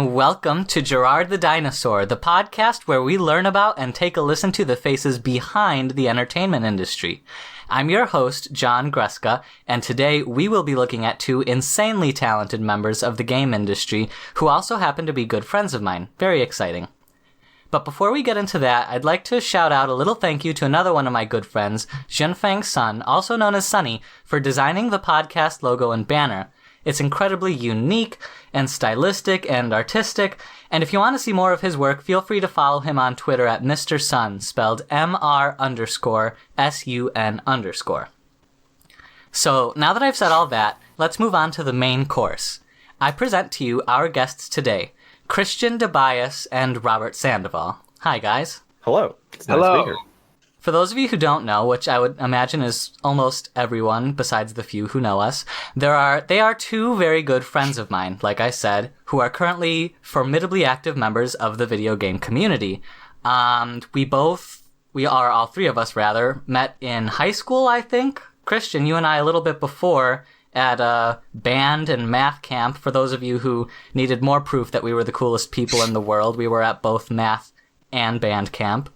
and welcome to Gerard the Dinosaur, the podcast where we learn about and take a listen to the faces behind the entertainment industry. I'm your host, John Greska, and today we will be looking at two insanely talented members of the game industry who also happen to be good friends of mine. Very exciting. But before we get into that, I'd like to shout out a little thank you to another one of my good friends, Zhenfeng Sun, also known as Sunny, for designing the podcast logo and banner. It's incredibly unique and stylistic and artistic, and if you want to see more of his work, feel free to follow him on Twitter at Mr. Sun, spelled MR_SUN_. So, now that I've said all that, let's move on to the main course. I present to you our guests today, Christian Dobias and Robert Sandoval. Hi, guys. Hello. It's nice to be here. For those of you who don't know, which I would imagine is almost everyone besides the few who know us, they are two very good friends of mine, like I said, who are currently formidably active members of the video game community. We are, all three of us rather, met in high school, I think. Christian, you and I a little bit before at a band and math camp. For those of you who needed more proof that we were the coolest people in the world, we were at both math and band camp.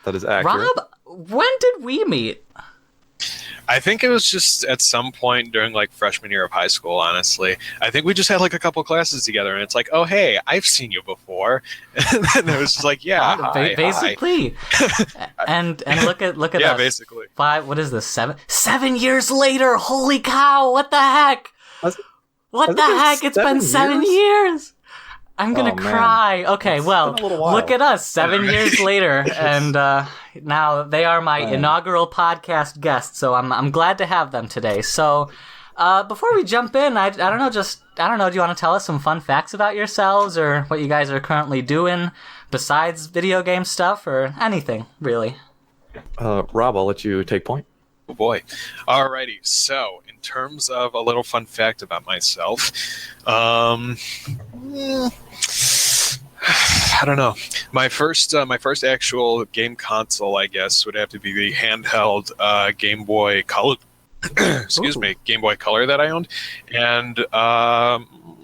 That is accurate. Rob, when did we meet? I think it was just at some point during like freshman year of high school, honestly. I think we just had like a couple classes together and it's like, oh, hey, I've seen you before. And then it was just like, yeah, hi, basically. and look at us. Yeah, basically. What is this, 7 years later? Holy cow, what the heck? What the heck? It's been 7 years. I'm gonna cry. Okay, well, look at us, 7 years later, and now they are my inaugural podcast guests. So I'm glad to have them today. So before we jump in, I don't know. Do you want to tell us some fun facts about yourselves, or what you guys are currently doing besides video game stuff, or anything really? Rob, I'll let you take point. Oh boy. Alrighty. So, in terms of a little fun fact about myself, I don't know. My first actual game console, I guess, would have to be the handheld Game Boy Color. Game Boy Color that I owned, and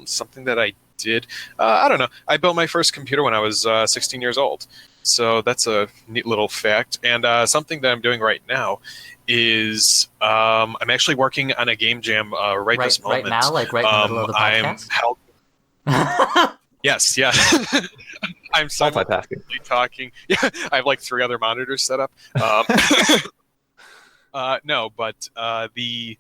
something that I did. I don't know. I built my first computer when I was 16 years old. So that's a neat little fact. And something that I'm doing right now is I'm actually working on a game jam right this moment. Right now, like right in the middle of the podcast? Yes, yeah. I'm simultaneously talking. Yeah, I have like 3 other monitors set up. No, but I'm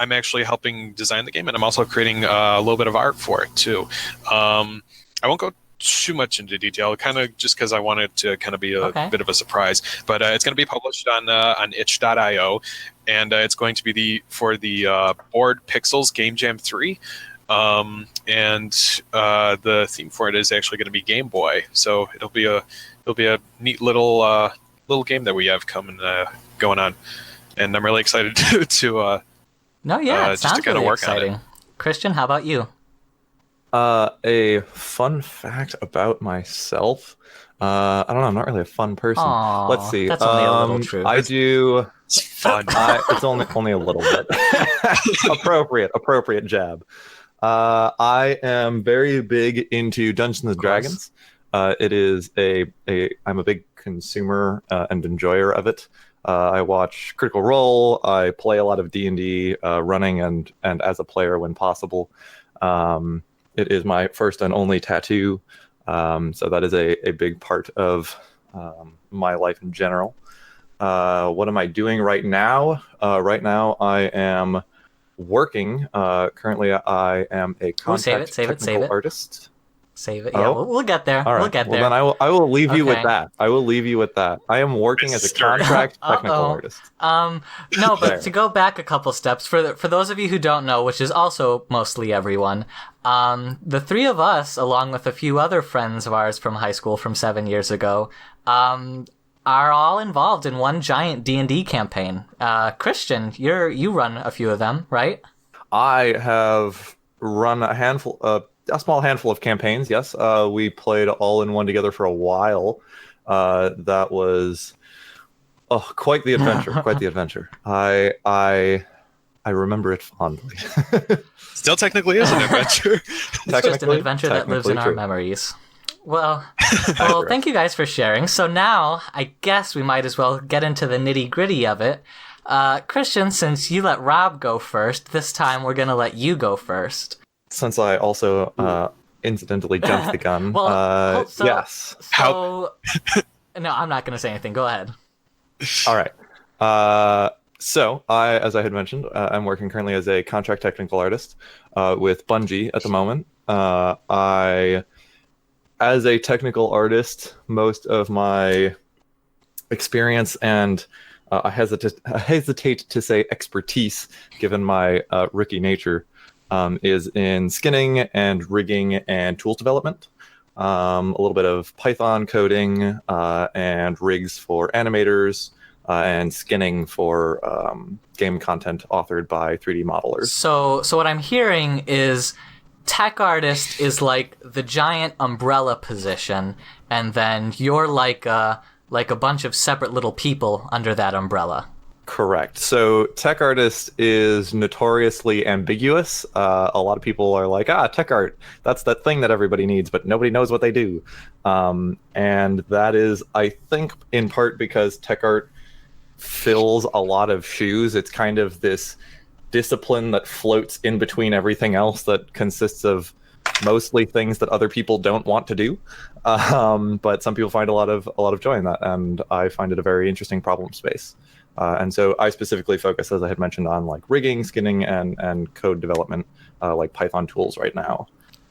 actually helping design the game, and I'm also creating a little bit of art for it too. I won't go too much into detail, kind of just because I want it to kind of be a bit of a surprise. But it's going to be published on itch.io, and it's going to be for the Board Pixels Game Jam 3. And the theme for it is actually going to be Game Boy. So it'll be a neat little game that we have going on, and I'm really excited to it sounds just to kind of work exciting. On it. Christian, how about you? A fun fact about myself. I don't know. I'm not really a fun person. Aww, let's see. That's only a little true. I do. It's fun. It's only a little bit. Appropriate jab. I am very big into Dungeons and Dragons. It is I'm a big consumer and enjoyer of it. I watch Critical Role. I play a lot of D&D, running and as a player when possible. It is my first and only tattoo, so that is a big part of my life in general. What am I doing right now? Right now, I am working. Currently, I am a contract technical artist. Save it. Yeah, we'll get there. All right. We'll get there. Then I will leave you with that. I am working as a contract technical artist. No, but to go back a couple steps, for those of you who don't know, which is also mostly everyone, the three of us, along with a few other friends of ours from high school from 7 years ago, are all involved in one giant D&D campaign. Christian, you run a few of them, right? I have run a small handful of campaigns, yes. We played all in one together for a while. That was quite the adventure. I I remember it fondly. Still technically is an adventure. It's just an adventure that lives in our memories. Well, thank you guys for sharing. So now, I guess we might as well get into the nitty-gritty of it. Christian, since you let Rob go first, this time we're going to let you go first. Since I also incidentally jumped the gun, yes. So, no, I'm not going to say anything. Go ahead. All right. So, as I had mentioned, I'm working currently as a contract technical artist with Bungie at the moment. As a technical artist, most of my experience and I hesitate to say expertise, given my rookie nature, is in skinning and rigging and tools development. A little bit of Python coding and rigs for animators and skinning for game content authored by 3D modelers. So what I'm hearing is tech artist is like the giant umbrella position, and then you're like a bunch of separate little people under that umbrella. Correct. So tech artist is notoriously ambiguous. A lot of people are like, tech art, that's that thing that everybody needs, but nobody knows what they do. And that is, I think, in part because tech art fills a lot of shoes. It's kind of this discipline that floats in between everything else that consists of mostly things that other people don't want to do, but some people find a lot of joy in that, and I find it a very interesting problem space. And so I specifically focus, as I had mentioned, on like rigging, skinning, and code development, like Python tools right now.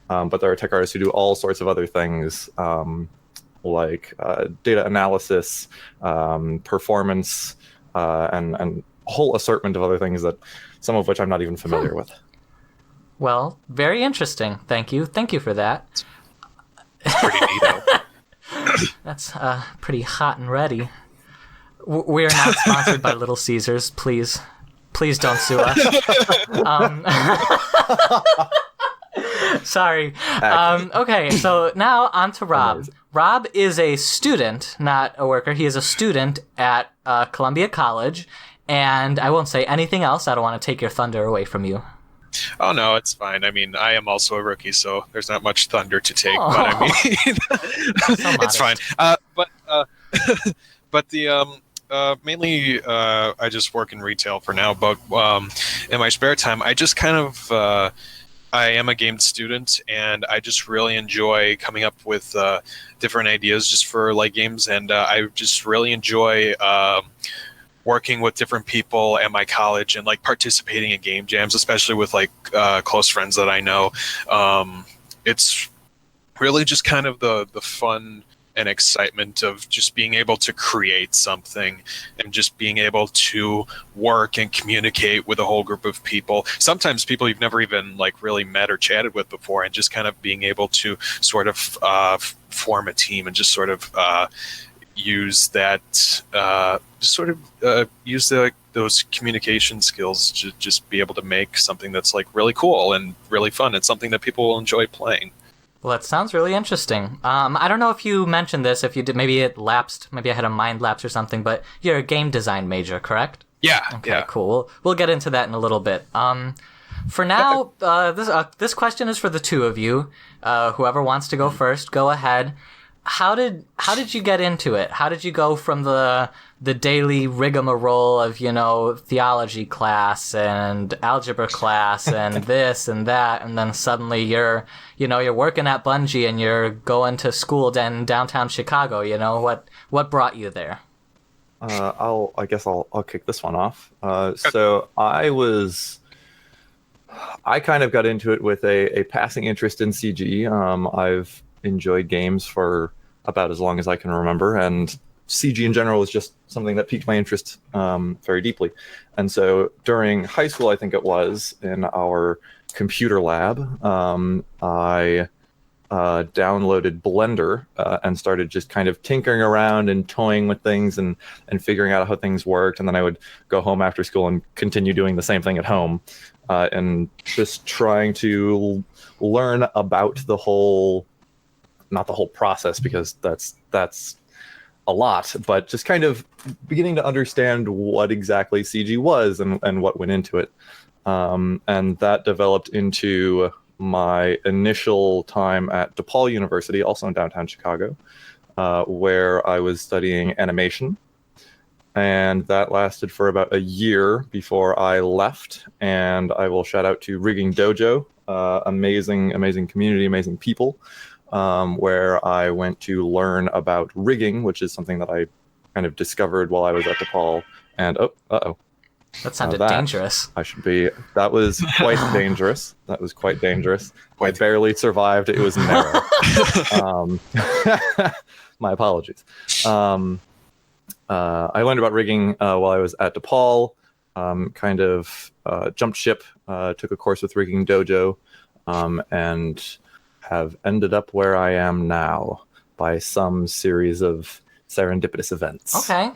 But there are tech artists who do all sorts of other things, like data analysis, performance, and a whole assortment of other things that some of which I'm not even familiar with. Well, very interesting. Thank you for that. Pretty neat. That's pretty hot and ready. We're not sponsored by Little Caesars. Please don't sue us. Sorry. Okay, so now on to Rob. Amazing. Rob is a student, not a worker. He is a student at Columbia College, and I won't say anything else. I don't want to take your thunder away from you. Oh, no, it's fine. I mean, I am also a rookie, so there's not much thunder to take, but I mean, it's fine. But the mainly I just work in retail for now, but in my spare time, I just kind of I am a game student, and I just really enjoy coming up with different ideas just for like games, and I just really enjoy working with different people at my college and like participating in game jams, especially with like close friends that I know. It's really just kind of the fun and excitement of just being able to create something and just being able to work and communicate with a whole group of people. Sometimes people you've never even like really met or chatted with before, and just kind of being able to sort of form a team and just sort of use that use those communication skills to just be able to make something that's like really cool and really fun. It's something that people will enjoy playing. Well, that sounds really interesting. I don't know if you mentioned this, if you did, maybe it lapsed, maybe I had a mind lapse or something, but you're a game design major, correct? Yeah. Okay, yeah. Cool. We'll get into that in a little bit. For now, this question is for the two of you. Whoever wants to go first, go ahead. How did you get into it? How did you go from the daily rigmarole of, theology class and algebra class and this and that, and then suddenly you're working at Bungie and you're going to school in downtown Chicago? What brought you there? I guess I'll kick this one off. So I kind of got into it with a passing interest in CG. I've enjoyed games for about as long as I can remember, and CG in general is just something that piqued my interest very deeply. And so during high school, I think it was, in our computer lab, I downloaded Blender and started just kind of tinkering around and toying with things and figuring out how things worked. And then I would go home after school and continue doing the same thing at home, and just trying to learn about not the whole process, because that's a lot, but just kind of beginning to understand what exactly CG was and what went into it. And that developed into my initial time at DePaul University, also in downtown Chicago, where I was studying animation. And that lasted for about a year before I left. And I will shout out to Rigging Dojo, amazing community, amazing people, where I went to learn about rigging, which is something that I kind of discovered while I was at DePaul. And that sounded dangerous. That was quite dangerous. That was quite dangerous. I barely survived. It was narrow. My apologies. I learned about rigging while I was at DePaul, jumped ship, took a course with Rigging Dojo, and have ended up where I am now by some series of serendipitous events. Okay.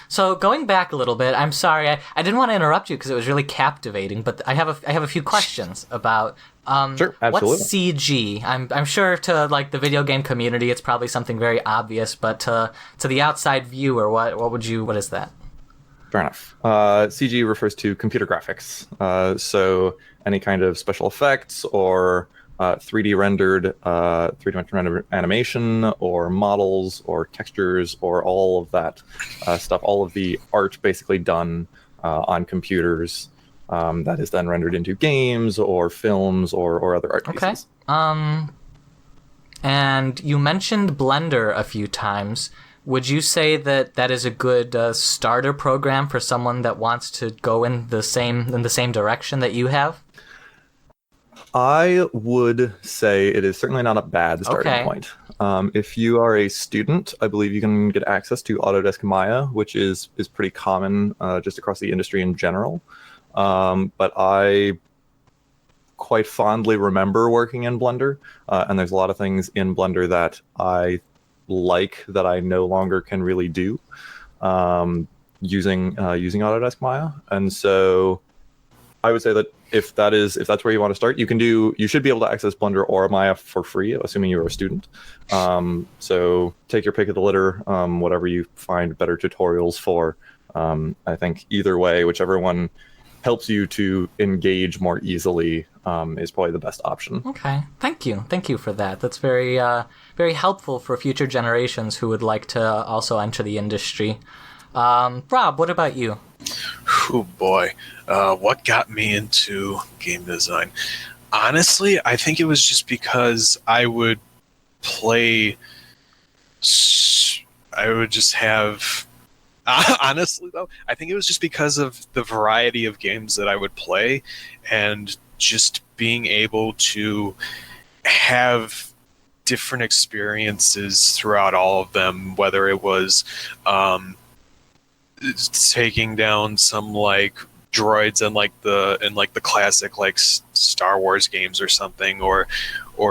So going back a little bit, I'm sorry, I didn't want to interrupt you because it was really captivating, but I have a few questions about sure, absolutely. What's CG? I'm sure to like the video game community, it's probably something very obvious, but to the outside viewer, what is that? Fair enough. CG refers to computer graphics. So any kind of special effects or 3D rendered animation or models or textures or all of that stuff, all of the art basically done on computers that is then rendered into games or films or other art pieces. Okay. And you mentioned Blender a few times. Would you say that is a good starter program for someone that wants to go in the same direction that you have? I would say it is certainly not a bad starting point. If you are a student, I believe you can get access to Autodesk Maya, which is pretty common just across the industry in general. But I quite fondly remember working in Blender, and there's a lot of things in Blender that I like that I no longer can really do using Autodesk Maya. And so I would say that if that's where you want to start, you should be able to access Blender or Maya for free, assuming you're a student. So take your pick of the litter, whatever you find better tutorials for. I think either way, whichever one helps you to engage more easily is probably the best option. Okay, thank you for that. That's very very helpful for future generations who would like to also enter the industry. Rob, what about you? Oh boy, what got me into game design? Honestly, I think it was just because I would just have. Honestly, though, I think it was just because of the variety of games that I would play, and just being able to have different experiences throughout all of them, whether it was taking down some like droids and like the classic like Star Wars games or something, or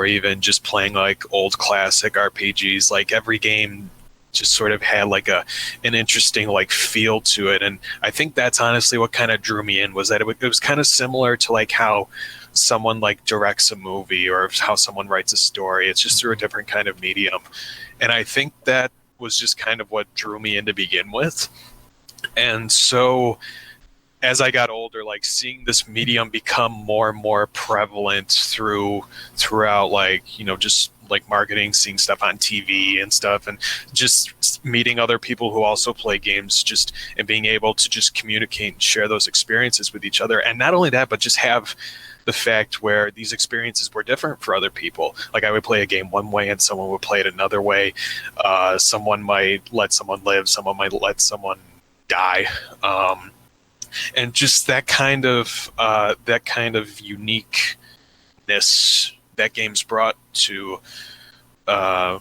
even just playing like old classic RPGs. Like every game just sort of had like an interesting like feel to it, and I think that's honestly what kind of drew me in, was that it was kind of similar to like how someone like directs a movie or how someone writes a story. It's just through a different kind of medium, and I think that was just kind of what drew me in to begin with. And so as I got older, like seeing this medium become more and more prevalent throughout like, you know, just like marketing, seeing stuff on TV and stuff, and just meeting other people who also play games, just and being able to just communicate and share those experiences with each other. And not only that, but just have the fact where these experiences were different for other people. Like I would play a game one way and someone would play it another way. Someone might let someone live, someone might let someone die. And just that kind of uniqueness that games brought to, I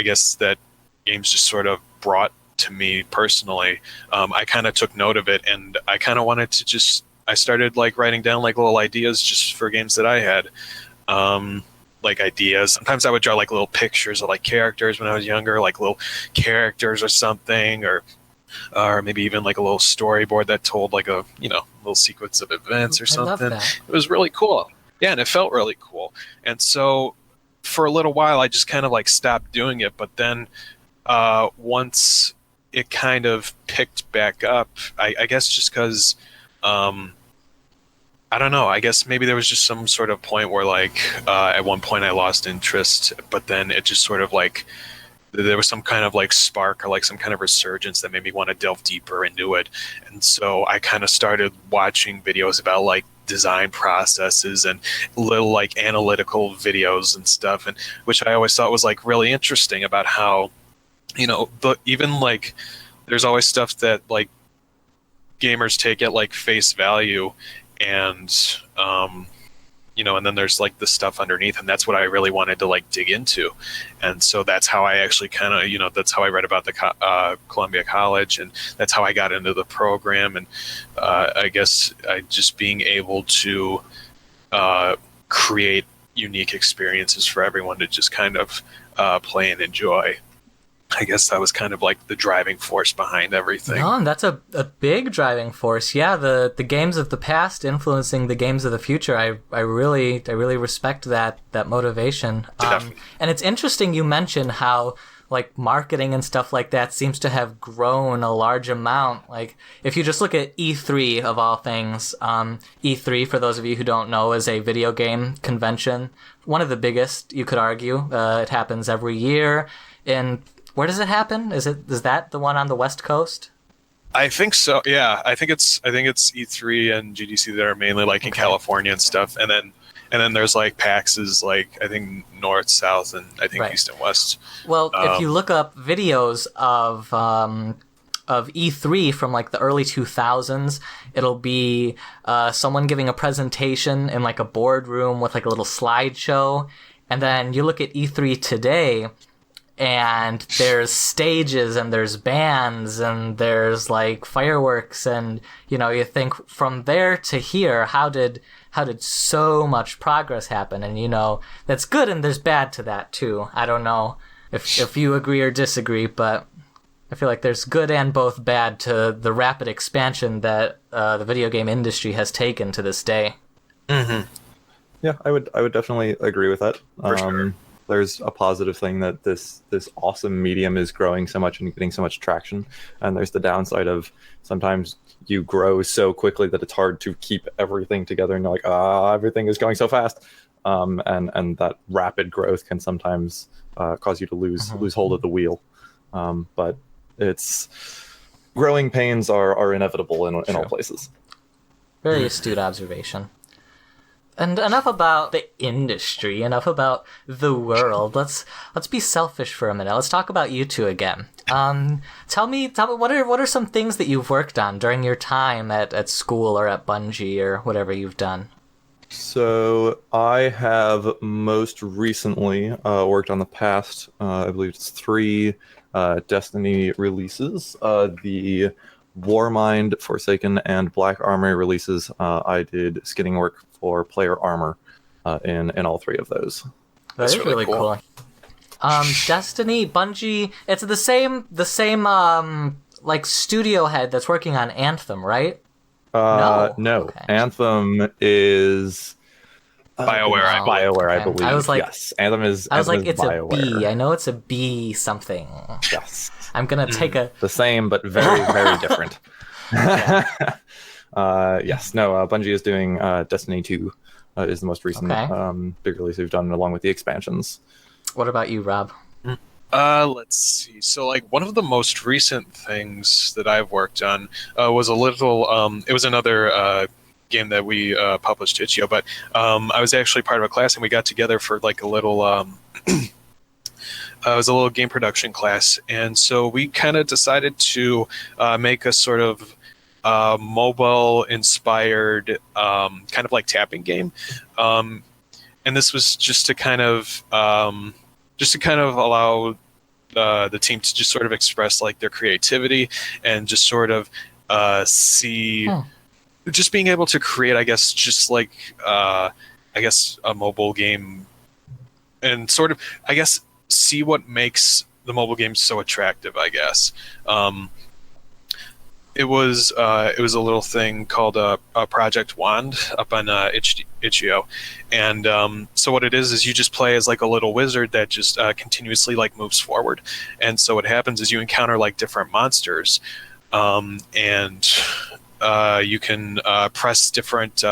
guess that games just sort of brought to me personally. I kind of took note of it, and I kind of wanted to I started like writing down like little ideas just for games that I had. Like ideas. Sometimes I would draw like little pictures of like characters when I was younger, like little characters or something, or maybe even like a little storyboard that told like a, you know, little sequence of events or something. It was really cool. Yeah, and it felt really cool. And so for a little while, I just kind of like stopped doing it. But then once it kind of picked back up, I guess just because I don't know. I guess maybe there was just some sort of point where, like, at one point I lost interest, but then it just sort of like there was some kind of like spark or like some kind of resurgence that made me want to delve deeper into it. And so I kind of started watching videos about like design processes and little like analytical videos and stuff, and which I always thought was like really interesting about how, but even like there's always stuff that like gamers take at like face value, and and then there's like the stuff underneath, and that's what I really wanted to like dig into. And so that's how I actually kind of that's how I read about the Columbia College, and that's how I got into the program. And I guess just being able to create unique experiences for everyone to just kind of play and enjoy. I guess that was kind of like the driving force behind everything. No, and that's a big driving force. Yeah, the games of the past influencing the games of the future. I really respect that motivation. And it's interesting you mentioned how like marketing and stuff like that seems to have grown a large amount. Like if you just look at E3 of all things, E3, for those of you who don't know, is a video game convention. One of the biggest, you could argue. It happens every year. And where does it happen? Is that the one on the West Coast? I think so. Yeah, I think it's E3 and GDC that are mainly like in California and stuff, and then there's like PAXs, like I think north, south, and I think east and west. Well, if you look up videos of E3 from like the early 2000s, it'll be someone giving a presentation in like a boardroom with like a little slideshow, and then you look at E3 today. And there's stages and there's bands and there's like fireworks, and you think from there to here, how did so much progress happen? And that's good, and there's bad to that too. I don't know if you agree or disagree, but I feel like there's good and both bad to the rapid expansion that the video game industry has taken to this day. Mm-hmm. Yeah, I would definitely agree with that. For sure. There's a positive thing that this awesome medium is growing so much and getting so much traction, and there's the downside of sometimes you grow so quickly that it's hard to keep everything together, and you're like, everything is going so fast, and that rapid growth can sometimes cause you to lose hold of the wheel. But it's growing pains are inevitable in all places. Very astute observation. And enough about the industry, enough about the world. Let's be selfish for a minute. Let's talk about you two again. Tell me what are some things that you've worked on during your time at school or at Bungie or whatever you've done? So I have most recently worked on the past, I believe it's 3 Destiny releases. The Warmind, Forsaken, and Black Armory releases. I did skinning work for player armor in all 3 of those. That's really cool. Destiny, Bungie, it's the same like studio head that's working on Anthem, right? No. Okay. Anthem is BioWare, I believe. I was like, yes, Anthem is. I was like, is it's BioWare. a B. I know it's a B something. Yes. I'm gonna take the same, but very, very different. Yes, no. Bungie is doing Destiny 2. Is the most recent big release we've done, along with the expansions. What about you, Rob? Let's see. So, like, one of the most recent things that I've worked on was a little. It was another game that we published to Itch.io, but I was actually part of a class, and we got together for like a little. It was a little game production class, and so we kind of decided to make a sort of mobile-inspired kind of like tapping game, and this was just to kind of allow the team to just sort of express like their creativity and just sort of see, just being able to create, I guess, just like a mobile game, and sort of, I guess, see what makes the mobile game so attractive, I guess. It was a little thing called Project Wand up on Itch.io, and so what it is you just play as like a little wizard that just continuously like moves forward, and so what happens is you encounter like different monsters, and you can press different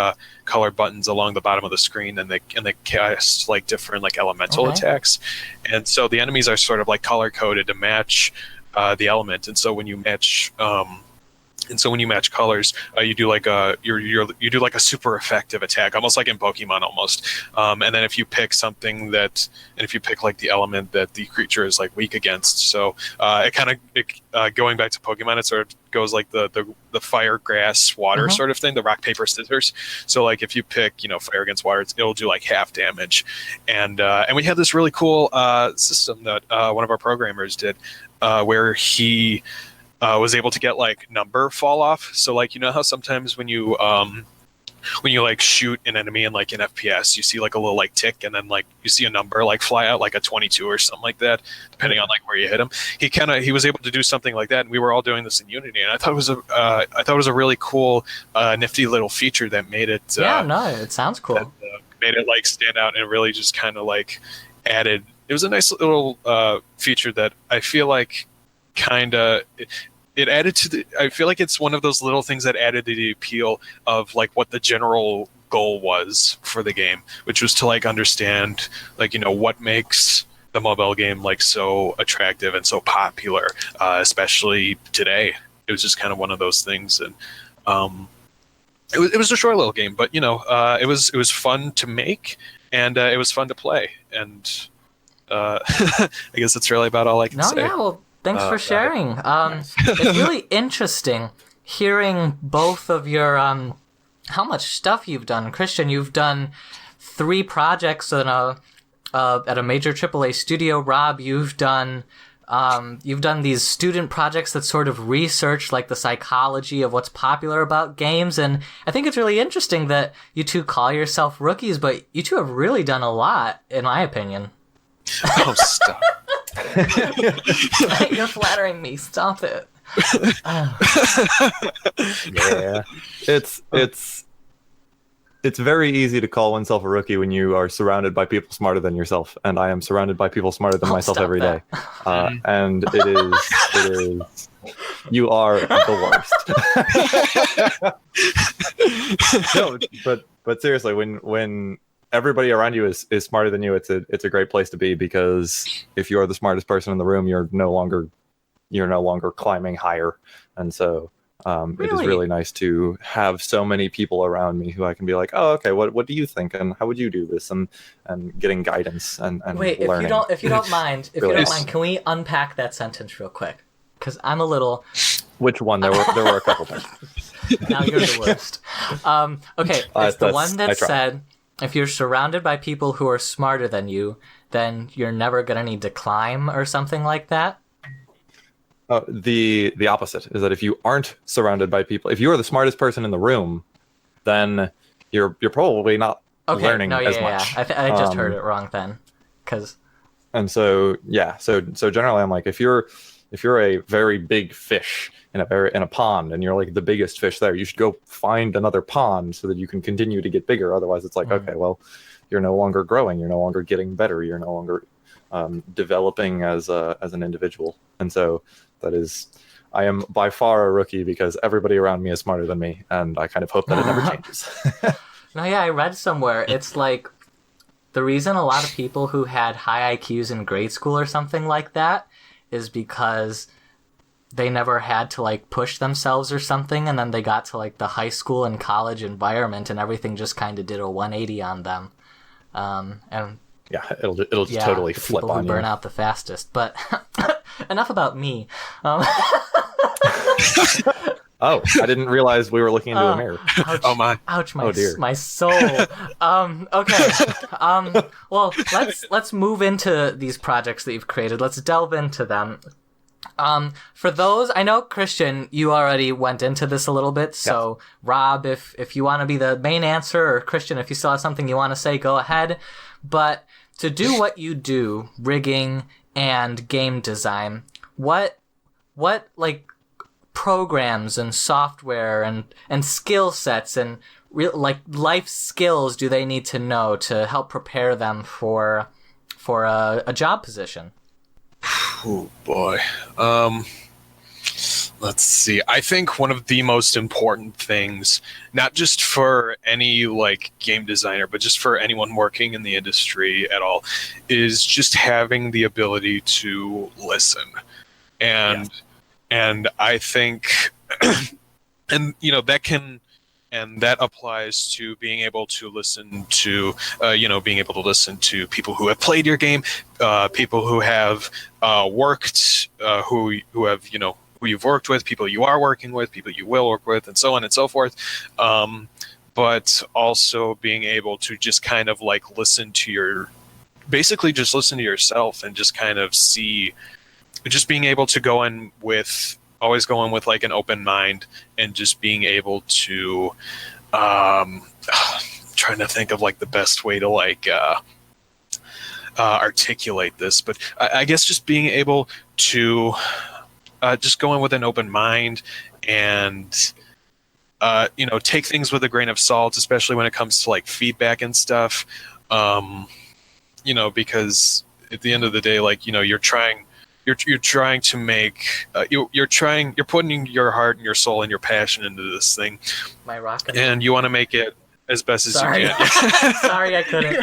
color buttons along the bottom of the screen, and they cast like different like elemental attacks. And so the enemies are sort of like color coded to match the element. And so when you match colors, you do like a you do like a super effective attack, almost like in Pokemon almost. And then if you pick like the element that the creature is like weak against, so going back to Pokemon, it sort of goes like the fire, grass, water sort of thing, the rock, paper, scissors. So like if you pick fire against water, it'll do like half damage. And we had this really cool system that one of our programmers did, where he was able to get like number fall off. So like how sometimes when you like shoot an enemy in like an FPS, you see like a little like tick, and then like you see a number like fly out, like a 22 or something like that, depending on like where you hit him. He was able to do something like that, and we were all doing this in Unity, and I thought it was a really cool, nifty little feature that made it. It sounds cool. That, made it like stand out and really just kind of like added. It was a nice little feature that I feel like it added to I feel like it's one of those little things that added to the appeal of like what the general goal was for the game, which was to like understand like what makes the mobile game like so attractive and so popular, especially today. It was just kind of one of those things, and it was a short little game, but it was fun to make, and it was fun to play, and I guess that's really about all I can say. Yeah, well, thanks for sharing. It's really interesting hearing both of your how much stuff you've done. Christian, you've done 3 projects at a major AAA studio. Rob, you've done these student projects that sort of research like the psychology of what's popular about games, and I think it's really interesting that you two call yourself rookies, but you two have really done a lot, in my opinion. Oh, stop. You're flattering me. Stop it. Yeah, it's very easy to call oneself a rookie when you are surrounded by people smarter than yourself, and I am surrounded by people smarter than myself every day. And it is you are the worst. No, but seriously, when everybody around you is smarter than you, it's a great place to be, because if you're the smartest person in the room, you're no longer climbing higher. And so it is really nice to have so many people around me who I can be like, oh, okay, what do you think, and how would you do this, and getting guidance and wait, learning. if you don't mind, can we unpack that sentence real quick? Because I'm a little. Which one? There were a couple things. Now you're the worst. Okay, it's the one that said, if you're surrounded by people who are smarter than you, then you're never going to need to climb, or something like that. The opposite is that if you aren't surrounded by people, if you are the smartest person in the room, then you're probably not learning as much. I just heard it wrong then, And so generally I'm like, if you're a very big fish in a pond, and you're like the biggest fish there, you should go find another pond so that you can continue to get bigger. Otherwise, it's like, okay, well, you're no longer growing, you're no longer getting better, you're no longer developing as an individual. And so I am by far a rookie because everybody around me is smarter than me, and I kind of hope that it never changes. I read somewhere it's like the reason a lot of people who had high IQs in grade school or something like that is because they never had to like push themselves or something, and then they got to like the high school and college environment, and everything just kind of did a 180 on them. And yeah, it'll just totally flip people on who you. burn out the fastest. But enough about me. Oh, I didn't realize we were looking into a mirror. Ouch, oh my! Ouch, Oh dear. My soul. Okay. Well, let's move into these projects that you've created. Let's delve into them. For those, I know, Christian, you already went into this a little bit. So, yes. Rob, if you want to be the main answer, or Christian, if you still have something you want to say, go ahead. But to do what you do, rigging and game design, what like programs and software and skill sets and like life skills do they need to know to help prepare them for a job position? Oh boy. Let's see. I think one of the most important things, not just for any like game designer, but just for anyone working in the industry at all, is just having the ability to listen. And I think, and that applies to being able to listen to, being able to listen to people who have played your game, people who have worked, who have, who you've worked with, people you are working with, people you will work with, and so on and so forth. But also being able to just kind of like basically just listen to yourself and just kind of see, just being able to always go in with like an open mind and just being able to, trying to think of like the best way to like articulate this, but I guess just being able to just go in with an open mind and take things with a grain of salt, especially when it comes to like feedback and stuff. Because at the end of the day, like, you're trying to make you're putting your heart and your soul and your passion into this thing, and you want to make it as best as you can. Sorry, I couldn't.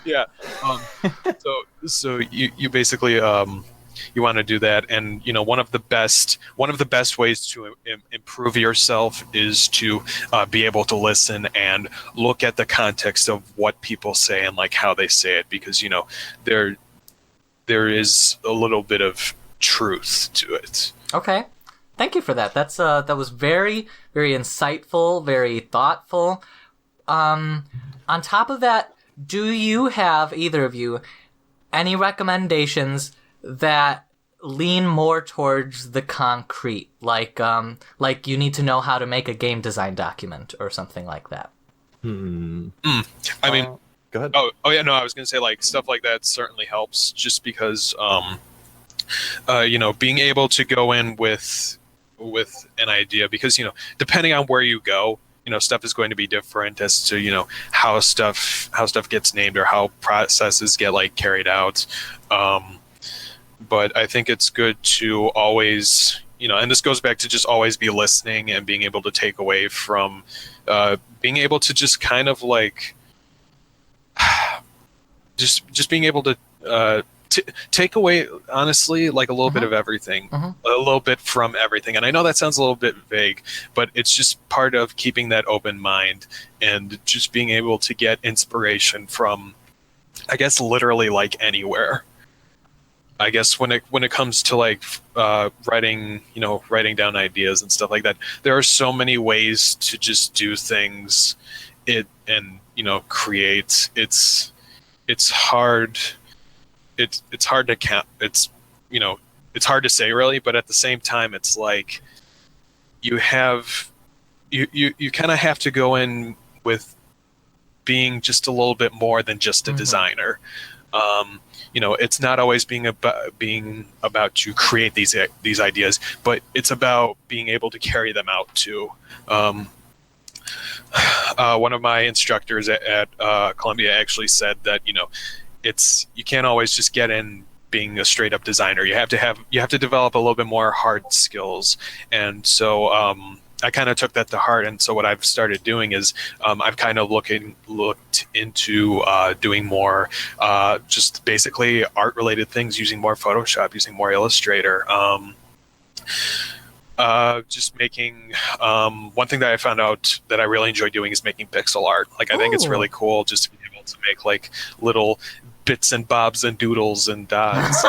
Yeah. So you basically you want to do that, and one of the best ways to improve yourself is to be able to listen and look at the context of what people say and like how they say it, because there is a little bit of truth to it. Okay. Thank you for that. That was very, very insightful, very thoughtful. On top of that, do you have, either of you, any recommendations that lean more towards the concrete? Like you need to know how to make a game design document or something like that. I mean, go ahead. Oh yeah, no, I was gonna say like stuff like that certainly helps, just because being able to go in with an idea, because depending on where you go, stuff is going to be different as to how stuff gets named or how processes get like carried out. But I think it's good to always, and this goes back to just always be listening and being able to take away from being able to just kind of like just being able to take away, honestly, like a little bit of everything, a little bit from everything. And I know that sounds a little bit vague, but it's just part of keeping that open mind and just being able to get inspiration from, I guess, literally like anywhere. I guess when it comes to like writing down ideas and stuff like that, there are so many ways to just do things create. It's hard. It's hard to count. It's hard to say really, but at the same time, it's like you kind of have to go in with being just a little bit more than just a designer. It's not always being about to create these ideas, but it's about being able to carry them out too. One of my instructors at Columbia actually said that you can't always just get in being a straight up designer. You have to develop a little bit more hard skills, and so I kind of took that to heart. And so what I've started doing is I've kind of looked into doing more just basically art related things, using more Photoshop, using more Illustrator. Just making one thing that I found out that I really enjoy doing is making pixel art. Like I think it's really cool just to be able to make like little bits and bobs and doodles and dots,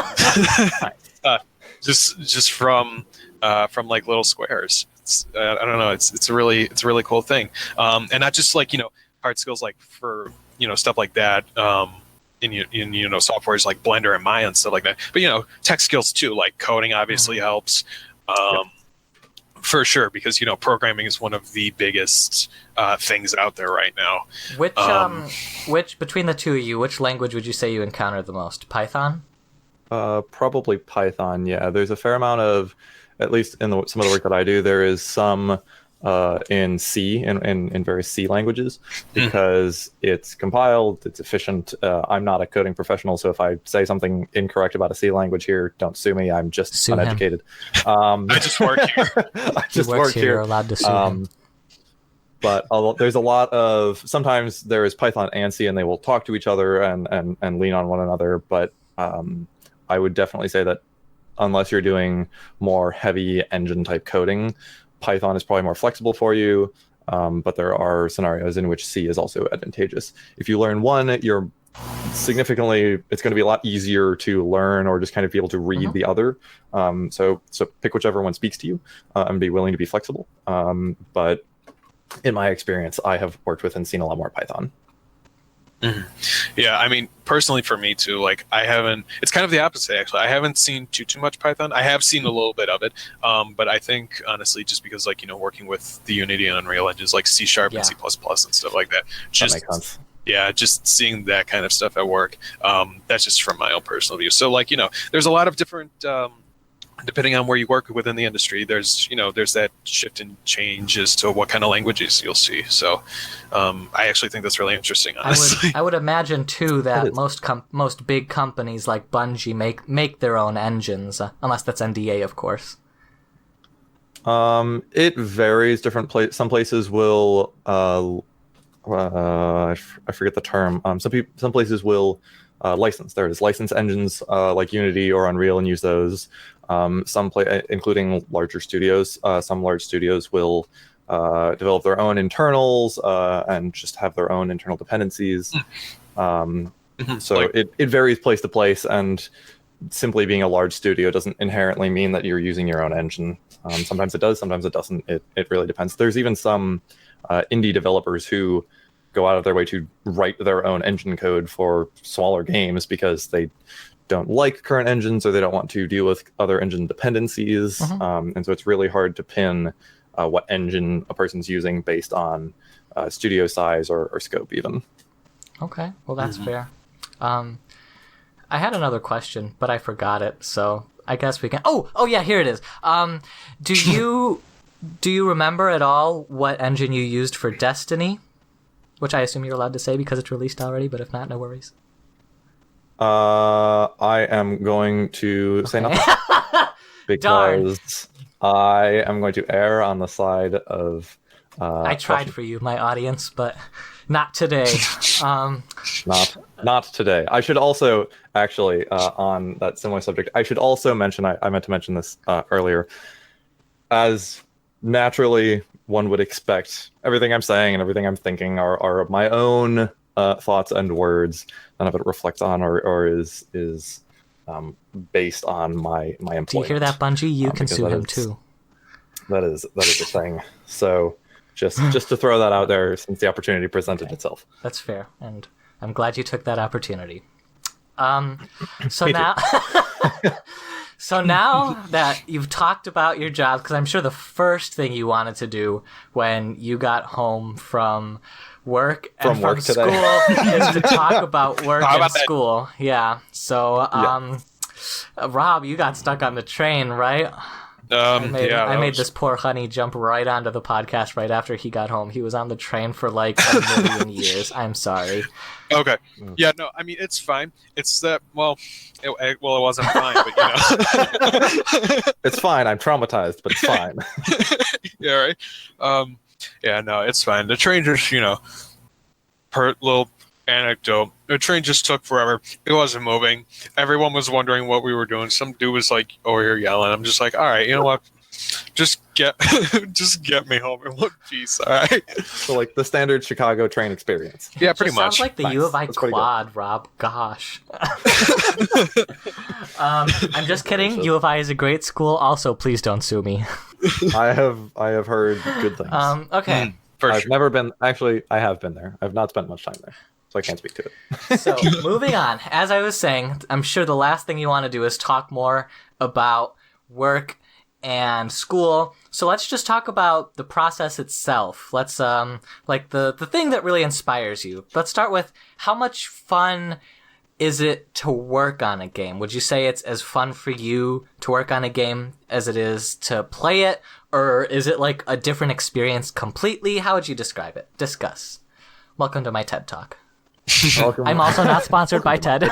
just from like little squares. I don't know. It's a really cool thing, and not just like hard skills like for stuff like that in softwares like Blender and Maya and stuff like that. But tech skills too, like coding obviously helps. For sure, because programming is one of the biggest things out there right now. Which between the two of you, which language would you say you encounter the most? Python? Probably Python. Yeah, there's a fair amount of, at least in some of the work that I do, there is some in C in various C languages because it's compiled, it's efficient. I'm not a coding professional, so if I say something incorrect about a C language here, don't sue me. I'm just uneducated. I just work here. I just work here. You're allowed to sue him. But there's a lot of, sometimes there is Python and C and they will talk to each other and lean on one another. But I would definitely say that unless you're doing more heavy engine type coding, Python is probably more flexible for you. But there are scenarios in which C is also advantageous. If you learn one, it's going to be a lot easier to learn or just kind of be able to read the other. So pick whichever one speaks to you and be willing to be flexible. But in my experience, I have worked with and seen a lot more Python. Yeah, I mean, personally for me too, like it's kind of the opposite actually. I haven't seen too much Python. I have seen a little bit of it, but I think honestly, just because like, working with the Unity and Unreal engines like C# and C++ and stuff like that, That makes sense. Yeah, just seeing that kind of stuff at work, that's just from my own personal view. So like, there's a lot of different, depending on where you work within the industry, there's that shift and change as to what kind of languages you'll see. So I actually think that's really interesting, honestly. I would imagine too that most big companies like Bungie make their own engines, unless that's NDA, of course. It varies. Some places will I forget the term. Some places will license. There it is. License engines like Unity or Unreal and use those. Including larger studios. Some large studios will develop their own internals and just have their own internal dependencies. So it varies place to place, and simply being a large studio doesn't inherently mean that you're using your own engine. Sometimes it does, sometimes it doesn't. It really depends. There's even some indie developers who go out of their way to write their own engine code for smaller games because they don't like current engines or they don't want to deal with other engine dependencies. And so it's really hard to pin what engine a person's using based on studio size or scope even. Okay, well that's fair. I had another question, but I forgot it, so I guess we can... Oh yeah, here it is. Do you remember at all what engine you used for Destiny? Which I assume you're allowed to say because it's released already, but if not, no worries. I am going to say nothing because I am going to err on the side of. I tried for you, my audience, but not today. Not today. I should also actually on that similar subject. I should also mention. I meant to mention this earlier. As naturally one would expect, everything I'm saying and everything I'm thinking are my own thoughts and words. None of it reflects on or is based on my employment. Do you hear that, Bungie? You can sue him too. That is a thing. So just to throw that out there, since the opportunity presented itself. That's fair, and I'm glad you took that opportunity. So now that you've talked about your job, because I'm sure the first thing you wanted to do when you got home from work and from school is to talk about work and school. Yeah. So, Rob, you got stuck on the train, right? I made this poor honey jump right onto the podcast right after he got home. He was on the train for like a million years. I'm sorry. Okay. Yeah, no, I mean, it's fine. It's that, it wasn't fine, but It's fine. I'm traumatized, but it's fine. Yeah, right? Yeah, no, it's fine. The train just, per little anecdote, the train just took forever. It wasn't moving. Everyone was wondering what we were doing. Some dude was like over here yelling. I'm just like, all right, you know what? Just get me home in one piece, all right? So like the standard Chicago train experience. Yeah, pretty much. Sounds like the U of I quad, Rob. Gosh. I'm just kidding. U of I is a great school. Also, please don't sue me. I have heard good things. Okay. I've never been. Actually, I have been there. I've not spent much time there, so I can't speak to it. So moving on. As I was saying, I'm sure the last thing you want to do is talk more about work and school. So let's just talk about the process itself. Let's like the thing that really inspires you. Let's start with how much fun is it to work on a game? Would you say it's as fun for you to work on a game as it is to play it? Or is it like a different experience completely? How would you describe it? Discuss. Welcome to my TED Talk. I'm also not sponsored by TED.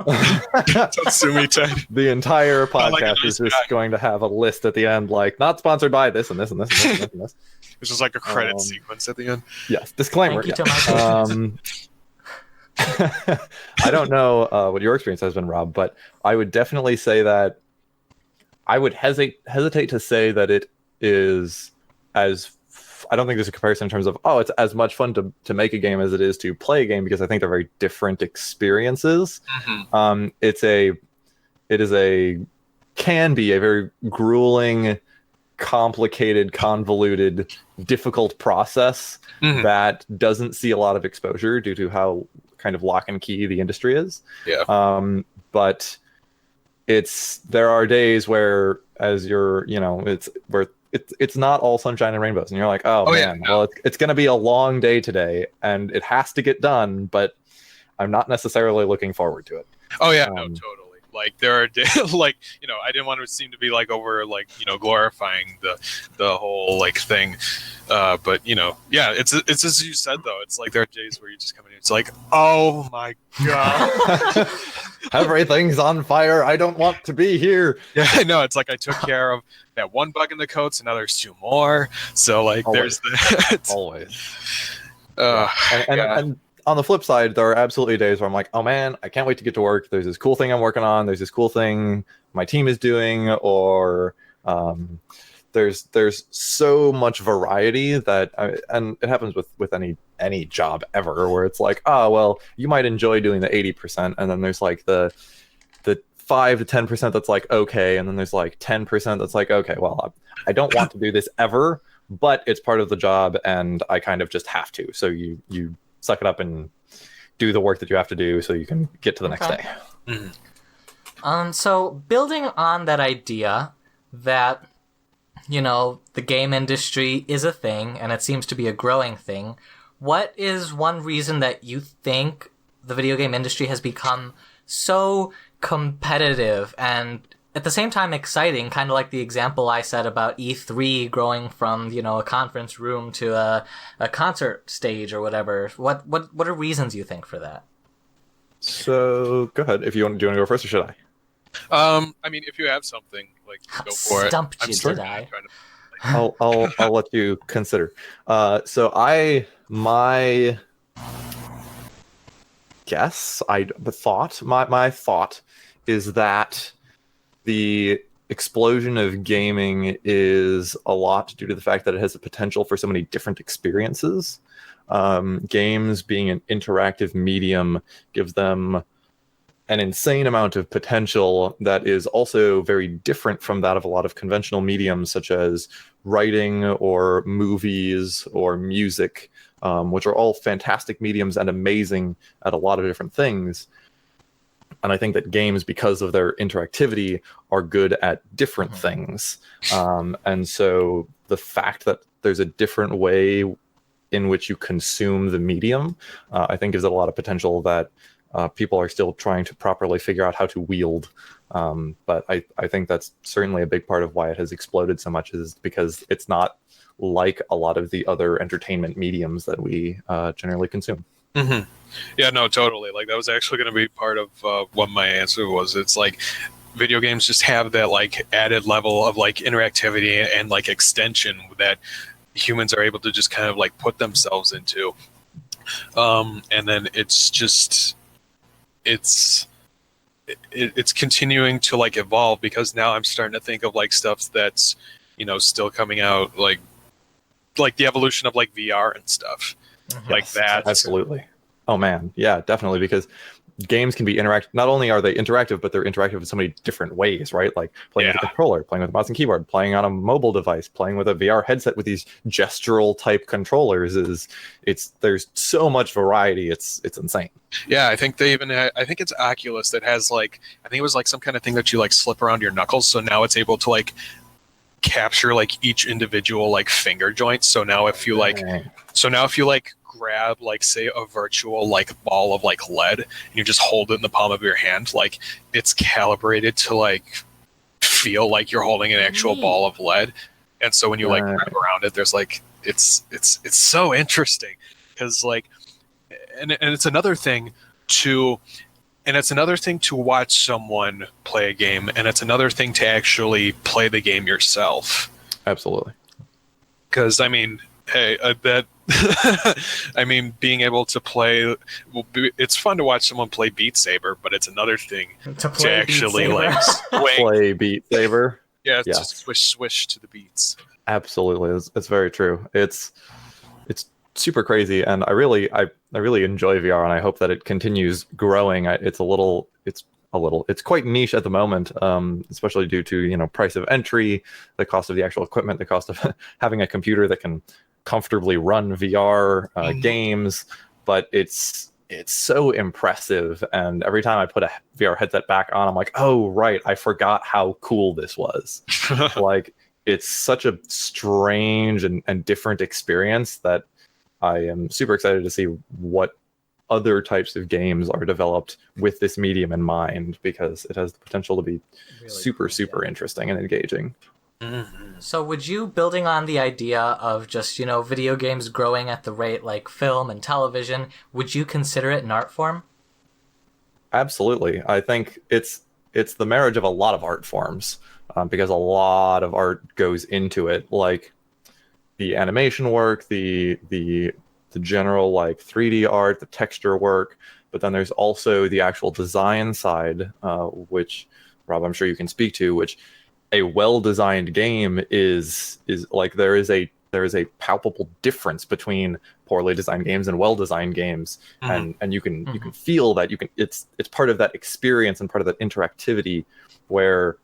Don't sue me, Ted. The entire podcast like is just going to have a list at the end, like, not sponsored by this and this and this and this and this. It's just like a credit sequence at the end. Yes, disclaimer. Thank you to my I don't know what your experience has been, Rob, but I would definitely say that I would hesitate to say that it is as... I don't think there's a comparison in terms of, it's as much fun to make a game as it is to play a game, because I think they're very different experiences. Mm-hmm. Can be a very grueling, complicated, convoluted, difficult process that doesn't see a lot of exposure due to how kind of lock and key the industry is. Yeah. But there are days where, as you're, it's not all sunshine and rainbows, and you're like, man, yeah, no. well, it's going to be a long day today, and it has to get done, but I'm not necessarily looking forward to it. Oh yeah, no, totally. Like there are days, like, I didn't want to seem to be like over, like, glorifying the whole like thing, but yeah, it's as you said though. It's like there are days where you just come in, it's like, oh my god, everything's on fire. I don't want to be here. Yeah, I know. It's like I took care of that one bug in the code, so now there's 2 more. So like, always. There's that. Always. And on the flip side, there are absolutely days where I'm like, oh man, I can't wait to get to work. There's this cool thing I'm working on. There's this cool thing my team is doing, or there's so much variety that, and it happens with any job ever, where it's like, well, you might enjoy doing the 80%, and then there's like the 5 to 10% that's like okay, and then there's like 10% that's like, okay, well, I don't want to do this ever, but it's part of the job, and I kind of just have to. So you suck it up and do the work that you have to do so you can get to the next day. Mm-hmm. So building on that idea that, the game industry is a thing, and it seems to be a growing thing, what is one reason that you think the video game industry has become so competitive and at the same time exciting, kind of like the example I said about E3 growing from, a conference room to a concert stage or whatever? What are reasons you think for that? So go ahead. Do you want to go first, or should I? I mean, if you have something, like, go for it. Stumped you, did I? I'll let you consider. So my thought is that the explosion of gaming is a lot due to the fact that it has the potential for so many different experiences. Games being an interactive medium gives them an insane amount of potential that is also very different from that of a lot of conventional mediums, such as writing or movies or music, which are all fantastic mediums and amazing at a lot of different things. And I think that games, because of their interactivity, are good at different things. And so the fact that there's a different way in which you consume the medium, I think gives it a lot of potential that people are still trying to properly figure out how to wield. But I think that's certainly a big part of why it has exploded so much, is because it's not like a lot of the other entertainment mediums that we generally consume. Mm-hmm. Yeah, no, totally. Like, that was actually going to be part of what my answer was. It's like video games just have that like added level of like interactivity and like extension that humans are able to just kind of like put themselves into. And then it's just it's continuing to like evolve, because now I'm starting to think of like stuff that's, still coming out, like the evolution of like VR and stuff. Like that. Absolutely. Oh man, yeah, definitely, because games can be interactive. Not only are they interactive, but they're interactive in so many different ways, right? Like playing with a controller, playing with a mouse and keyboard, playing on a mobile device, playing with a VR headset with these gestural type controllers. There's so much variety. It's insane. Yeah, I think they even I think it's Oculus that has like, I think it was like some kind of thing that you like slip around your knuckles, so now it's able to like capture like each individual like finger joint. So now if you like grab like say a virtual like ball of like lead and you just hold it in the palm of your hand, like it's calibrated to like feel like you're holding an actual ball of lead. And so when you like wrap around it, there's like it's so interesting because like and it's another thing to watch someone play a game, and it's another thing to actually play the game yourself. Absolutely. Because I mean, hey, I bet I mean, being able to play, it's fun to watch someone play Beat Saber, but it's another thing to actually like play Beat Saber. Yeah, just swish to the beats. Absolutely, it's very true. It's super crazy, and I really enjoy VR, and I hope that it continues growing. It's quite niche at the moment, especially due to price of entry, the cost of the actual equipment, the cost of having a computer that can comfortably run VR games. But it's so impressive, and every time I put a VR headset back on, I'm like, oh right, I forgot how cool this was. Like, it's such a strange and different experience that I am super excited to see what other types of games are developed with this medium in mind, because it has the potential to be really super interesting and engaging. Mm-hmm. So would you, building on the idea of just, video games growing at the rate like film and television, would you consider it an art form? Absolutely. I think it's the marriage of a lot of art forms, because a lot of art goes into it, like the animation work, the general like 3D art, the texture work, but then there's also the actual design side, which Rob, I'm sure you can speak to, which a well-designed game is like there is a palpable difference between poorly designed games and well-designed games. Mm-hmm. and you can feel that it's part of that experience and part of that interactivity, where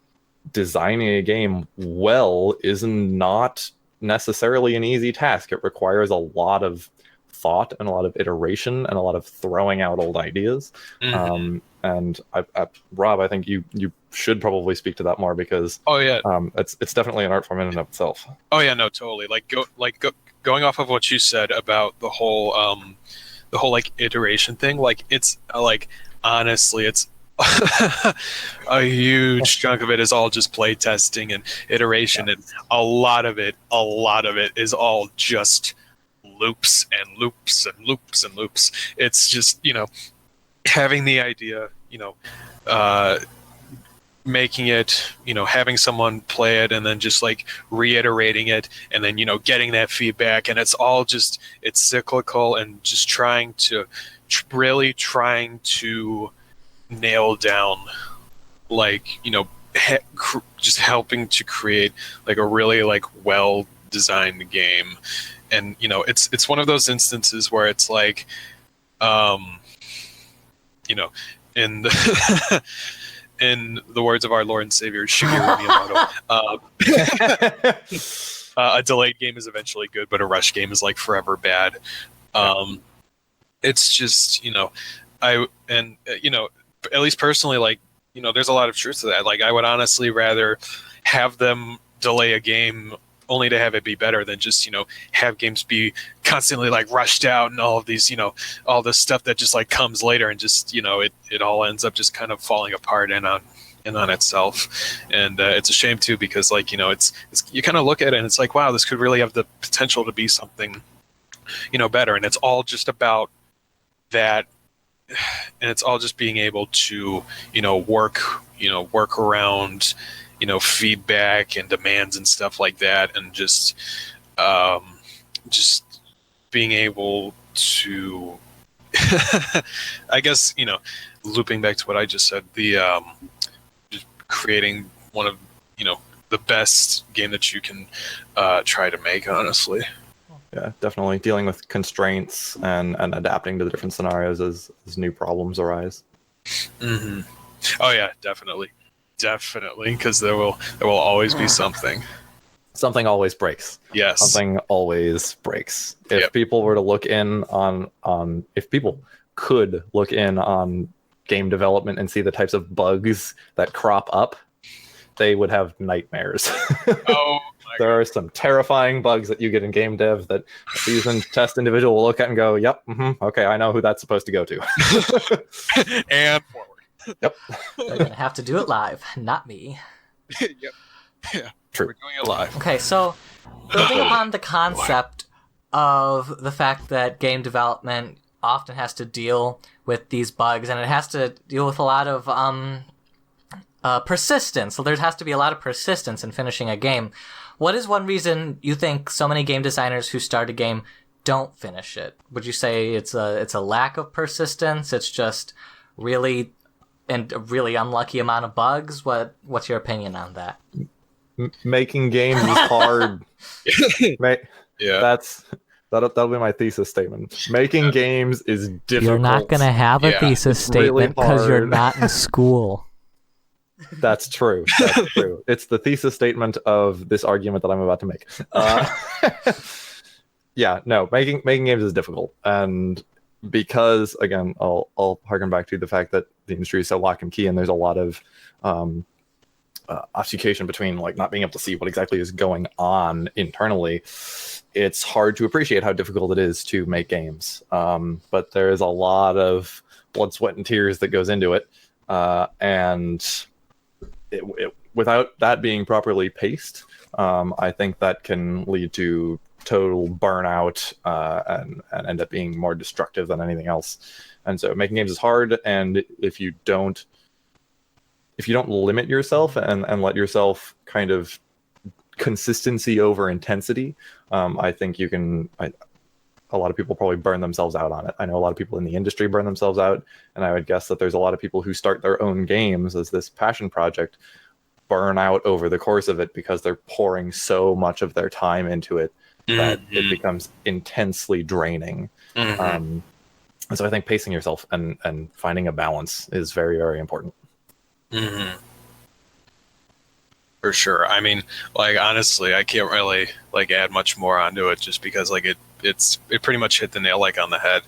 designing a game well is not necessarily an easy task. It requires a lot of thought and a lot of iteration and a lot of throwing out old ideas. Mm-hmm. And Rob, I think you should probably speak to that more, because it's definitely an art form in and of itself. Oh yeah, no, totally. Going off of what you said about the whole like iteration thing, like it's like honestly it's a huge chunk of it is all just play testing and iteration, and a lot of it is all just loops and loops and loops and loops. It's just having the idea, making it, having someone play it and then just like reiterating it, and then getting that feedback, and it's cyclical, and just trying to nail down, like just helping to create like a really like well designed game. And it's one of those instances where it's like in the in the words of our Lord and Savior Shigeru Miyamoto, a delayed game is eventually good, but a rush game is like forever bad. It's just at least personally, like, there's a lot of truth to that. Like, I would honestly rather have them delay a game only to have it be better than just, have games be constantly like rushed out and all of these, all this stuff that just like comes later, and just, it all ends up just kind of falling apart and on itself. And it's a shame too, because like, it's you kind of look at it and it's like, wow, this could really have the potential to be something, better. And it's all just about that. And it's all just being able to, work around, feedback and demands and stuff like that, and just being able to, I guess, looping back to what I just said, the just creating one of, the best game that you can try to make, honestly. Yeah, definitely dealing with constraints and adapting to the different scenarios as new problems arise. Mm-hmm. Oh yeah, definitely, because there will always be something. Something always breaks. Yes. Something always breaks. If people were to look in on if people could look in on game development and see the types of bugs that crop up, they would have nightmares. Oh there are some terrifying bugs that you get in game dev that a seasoned test individual will look at and go, "Yep, okay, I know who that's supposed to go to." And forward. Yep. They're gonna have to do it live, not me. Yep. Yeah. True. We're doing it live. Okay, so building upon the concept of the fact that game development often has to deal with these bugs, and it has to deal with a lot of persistence. So there has to be a lot of persistence in finishing a game. What is one reason you think so many game designers who start a game don't finish it? Would you say it's a lack of persistence? It's just really a really unlucky amount of bugs? What's your opinion on that? Making games is hard. Yeah. That'll be my thesis statement. Making games is difficult. You're not going to have a thesis statement because you're not in school. That's true. That's true. It's the thesis statement of this argument that I'm about to make. Yeah, no, making games is difficult, and because again, I'll harken back to the fact that the industry is so lock and key, and there's a lot of obfuscation between like not being able to see what exactly is going on internally. It's hard to appreciate how difficult it is to make games, but there is a lot of blood, sweat, and tears that goes into it, and without that being properly paced, I think that can lead to total burnout and end up being more destructive than anything else. And so making games is hard, and if you don't limit yourself and let yourself kind of consistency over intensity, I think you can. A lot of people probably burn themselves out on it. I know a lot of people in the industry burn themselves out, and I would guess that there's a lot of people who start their own games as this passion project burn out over the course of it because they're pouring so much of their time into it that it becomes intensely draining. And so I think pacing yourself and finding a balance is very, very important. For sure. I mean, like, honestly, I can't really like add much more onto it just because like it pretty much hit the nail like on the head.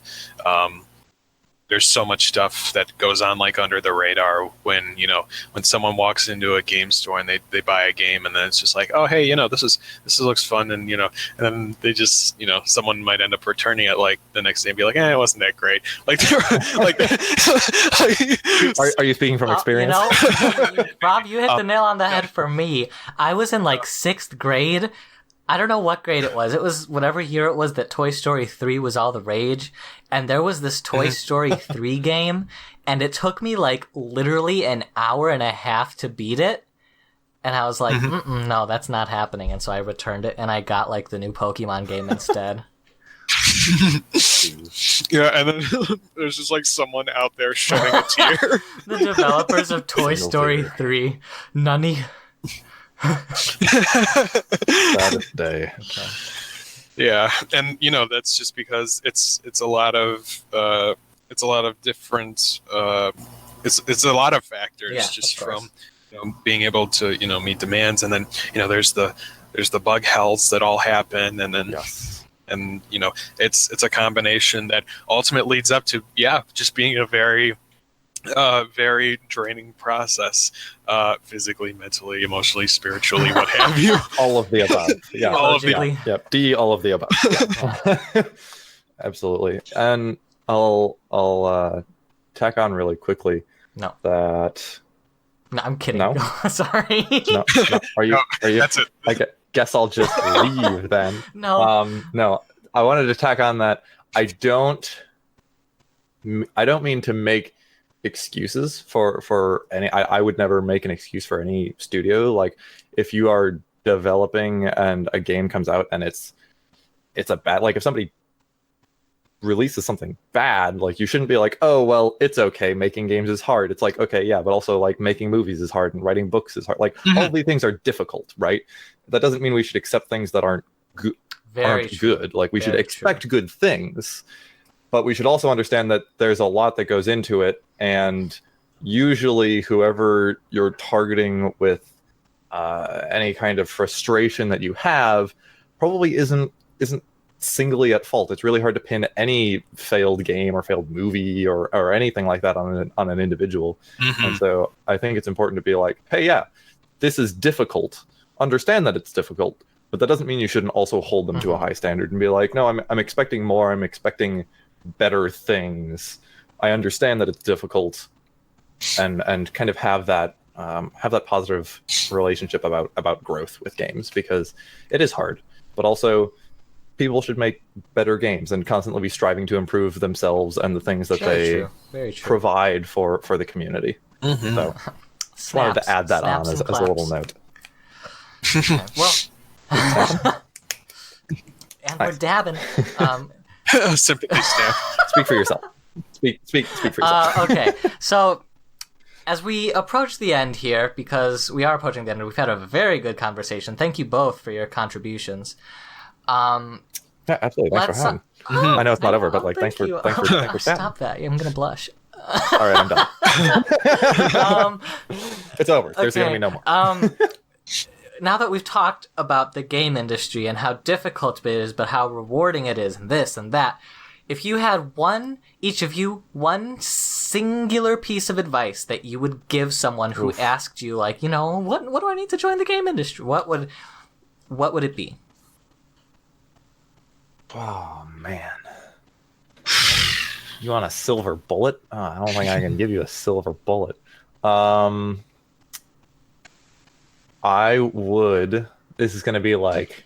There's so much stuff that goes on like under the radar when someone walks into a game store and they buy a game, and then it's just like, oh hey, this looks fun, and and then they just someone might end up returning it like the next day and be like, it wasn't that great. Like like are you speaking from experience? Rob, you hit the nail on the head for me. I was in like 6th grade. I don't know what grade it was. It was whatever year it was that Toy Story 3 was all the rage. And there was this Toy Story 3 game, and it took me like literally an hour and a half to beat it. And I was like, no, that's not happening. And so I returned it, and I got like the new Pokemon game instead. Yeah, and then there's just like someone out there shedding a tear. The developers of Toy Story 3. Nani. Saddest day. Okay. Yeah, and that's just because it's a lot of different it's a lot of factors just from being able to meet demands, and then there's the bug hells that all happen, and then and it's a combination that ultimately leads up to just being a very very draining process, physically, mentally, emotionally, spiritually, what have you. All of the above. Yeah. All of the above. Yep. D, all of the above. Yeah. Absolutely. And I'll tack on really quickly. No. That. No, I'm kidding. No? Sorry. No. Are you? That's it. I guess I'll just leave then. No. No. I wanted to tack on that. I don't mean to make excuses for any. I would never make an excuse for any studio. Like, if you are developing and a game comes out and it's a bad, like if somebody releases something bad, like you shouldn't be like, oh well, it's okay, making games is hard. It's like, okay, yeah, but also like making movies is hard and writing books is hard. Like all of these things are difficult, right? That doesn't mean we should accept things that aren't good. Like we should expect good things. But we should also understand that there's a lot that goes into it, and usually whoever you're targeting with any kind of frustration that you have probably isn't singly at fault. It's really hard to pin any failed game or failed movie or anything like that on an individual. And so I think it's important to be like, hey, yeah, this is difficult. Understand that it's difficult, But that doesn't mean you shouldn't also hold them to a high standard and be like, no, I'm expecting more. I'm expecting better things. I understand that it's difficult, and kind of have that positive relationship about growth with games, because it is hard. But also, people should make better games and constantly be striving to improve themselves and the things that they provide for the community. So, just wanted to add that on as a little note. Okay. Well. And we're dabbing. Sympathy snap. Speak for yourself. Speak for yourself. Okay, so as we approach the end here, because we are approaching the end, we've had a very good conversation. Thank you both for your contributions. Yeah, absolutely. Thanks for having. I know it's not over, but thanks for chatting. Stop that! I'm gonna blush. All right, I'm done. It's over. There's gonna be no more. Now that we've talked about the game industry and how difficult it is, but how rewarding it is, and this and that, if you had each of you, one singular piece of advice that you would give someone who asked you, like, what do I need to join the game industry? What would it be? Oh, man. You want a silver bullet? I don't think I can give you a silver bullet. This is going to be like,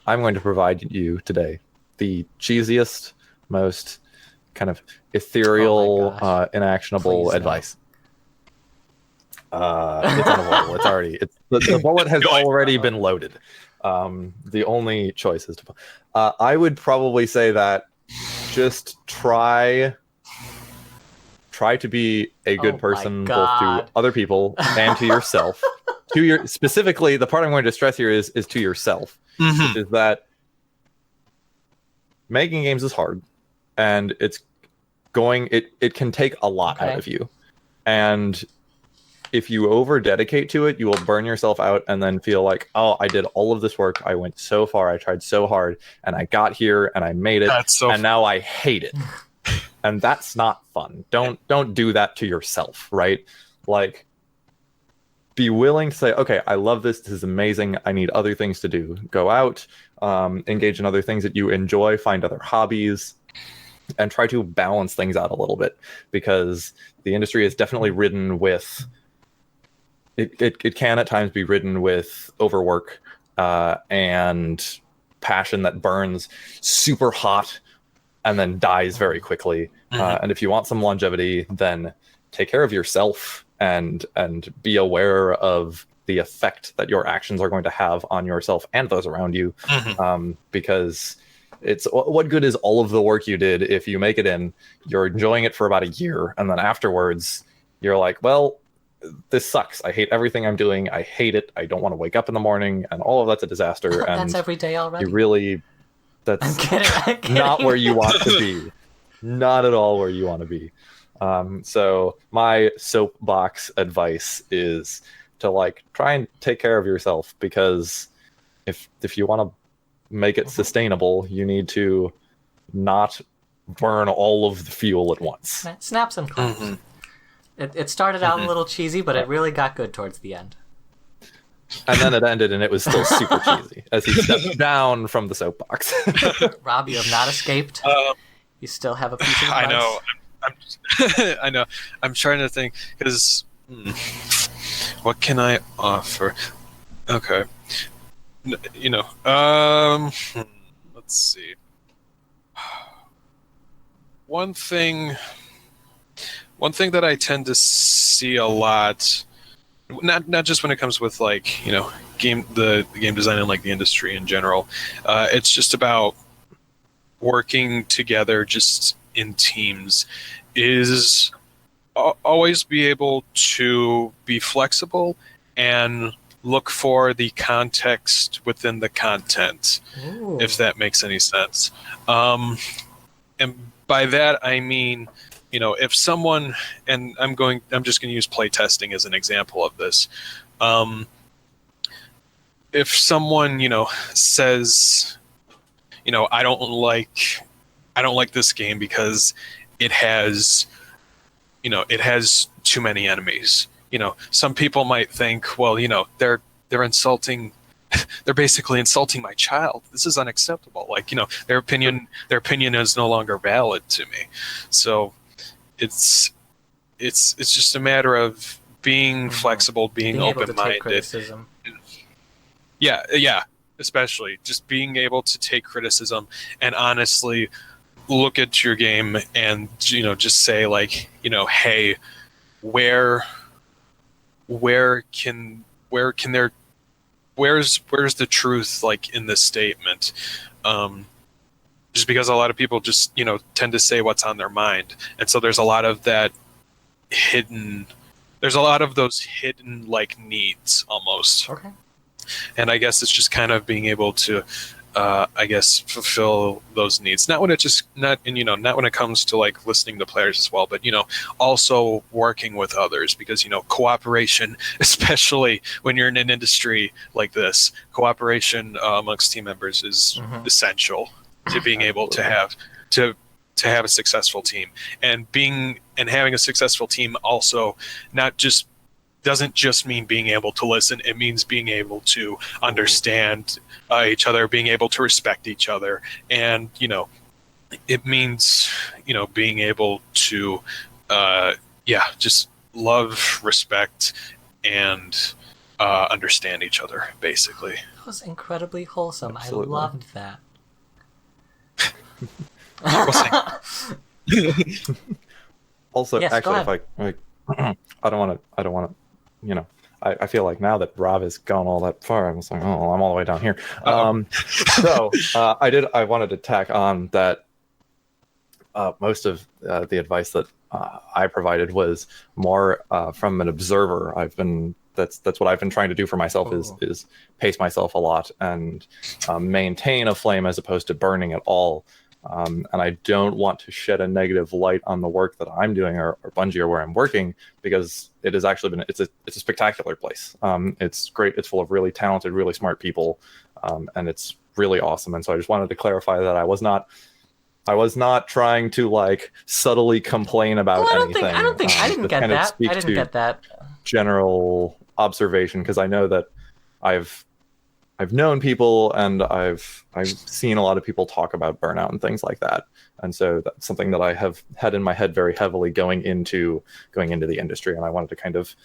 I'm going to provide you today the cheesiest, most kind of ethereal, inactionable advice. It's unavoidable. The bullet has already been loaded. The only choice is to. I would probably say that just try to be a good person, both to other people and to yourself. Specifically, the part I'm going to stress here is to yourself, which is that making games is hard, and it can take a lot out of you, and if you over dedicate to it, you will burn yourself out and then feel like, oh, I did all of this work, I went so far, I tried so hard, and I got here and I made it, and now I hate it. And that's not fun. Don't do that to yourself, right? Like, be willing to say, okay, I love this. This is amazing. I need other things to do. Go out, engage in other things that you enjoy, find other hobbies, and try to balance things out a little bit, because the industry is definitely ridden with, it can at times be ridden with overwork and passion that burns super hot and then dies very quickly. And if you want some longevity, then take care of yourself and be aware of the effect that your actions are going to have on yourself and those around you. Because it's, what good is all of the work you did if you make it in, you're enjoying it for about a year, and then afterwards you're like, well, this sucks. I hate everything I'm doing. I hate it. I don't want to wake up in the morning, and all of that's a disaster. And that's every day already. You really, that's I'm kidding. Not where you want to be. Not at all where you want to be. So my soapbox advice is to try and take care of yourself, because if you want to make it sustainable, you need to not burn all of the fuel at once. Snaps and claps. It started out a little cheesy, but it really got good towards the end. And then it ended, and it was still super cheesy as he stepped down from the soapbox. Rob, you have not escaped. You still have a piece of advice. I know. I know. I'm trying to think, because what can I offer? Okay. Let's see. One thing that I tend to see a lot, not just when it comes with the game design and the industry in general, it's just about working together just in teams, is always be able to be flexible and look for the context within the content. Ooh. If that makes any sense. And by that I mean, if someone, and I'm just going to use playtesting as an example of this. If someone, says, I don't like this game because it has too many enemies. Some people might think, well, they're insulting they're basically insulting my child. This is unacceptable. Like, their opinion is no longer valid to me. So it's just a matter of being flexible, being open-minded. Criticism. Yeah, especially just being able to take criticism and honestly look at your game and just say, like, hey, where's the truth, like, in this statement? Just because a lot of people just tend to say what's on their mind, and so there's a lot of those hidden like needs almost. Okay. And I guess it's just kind of being able to fulfill those needs. Not when it comes to, like, listening to players as well, but also working with others, because cooperation, especially when you're in an industry like this, cooperation amongst team members is essential to being able to have a successful team. And having a successful team also doesn't just mean being able to listen. It means being able to understand each other, being able to respect each other, and it means being able to just love, respect, and understand each other, basically. That was incredibly wholesome. Absolutely. I loved that. Also, Yes, actually, go if I don't want to, I feel like now that Rob has gone all that far, I'm just like, oh, I'm all the way down here. I wanted to tack on that most of the advice that I provided was more from an observer. That's what I've been trying to do for myself is pace myself a lot and maintain a flame as opposed to burning it all. And I don't want to shed a negative light on the work that I'm doing or Bungie or where I'm working, because it has actually it's a spectacular place. It's great. It's full of really talented, really smart people, and it's really awesome. And so I just wanted to clarify that I was not trying to, like, subtly complain about anything. I didn't get that. I didn't get that. General observation, because I know that I've known people and I've seen a lot of people talk about burnout and things like that, and so that's something that I have had in my head very heavily going into the industry, and I wanted to kind of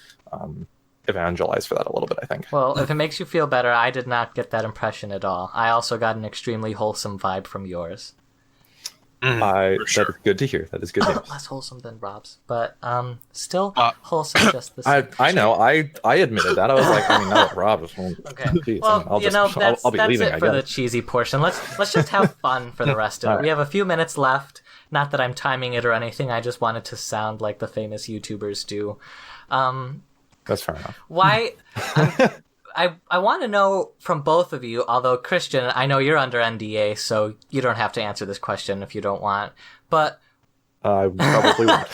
evangelize for that a little bit, I think. Well, if it makes you feel better, I did not get that impression at all. I also got an extremely wholesome vibe from yours. That is good to hear. That is good news. Less wholesome than Rob's, but still wholesome just the same. I know. I admitted that. I was like, now that Rob is home. Okay. Geez, Well, I'll be that's leaving, it for the cheesy portion. Let's just have fun for the rest of it. Right. We have a few minutes left. Not that I'm timing it or anything. I just wanted to sound like the famous YouTubers do. That's fair enough. Why? I want to know from both of you, although Christian, I know you're under NDA, so you don't have to answer this question if you don't want, but I probably won't.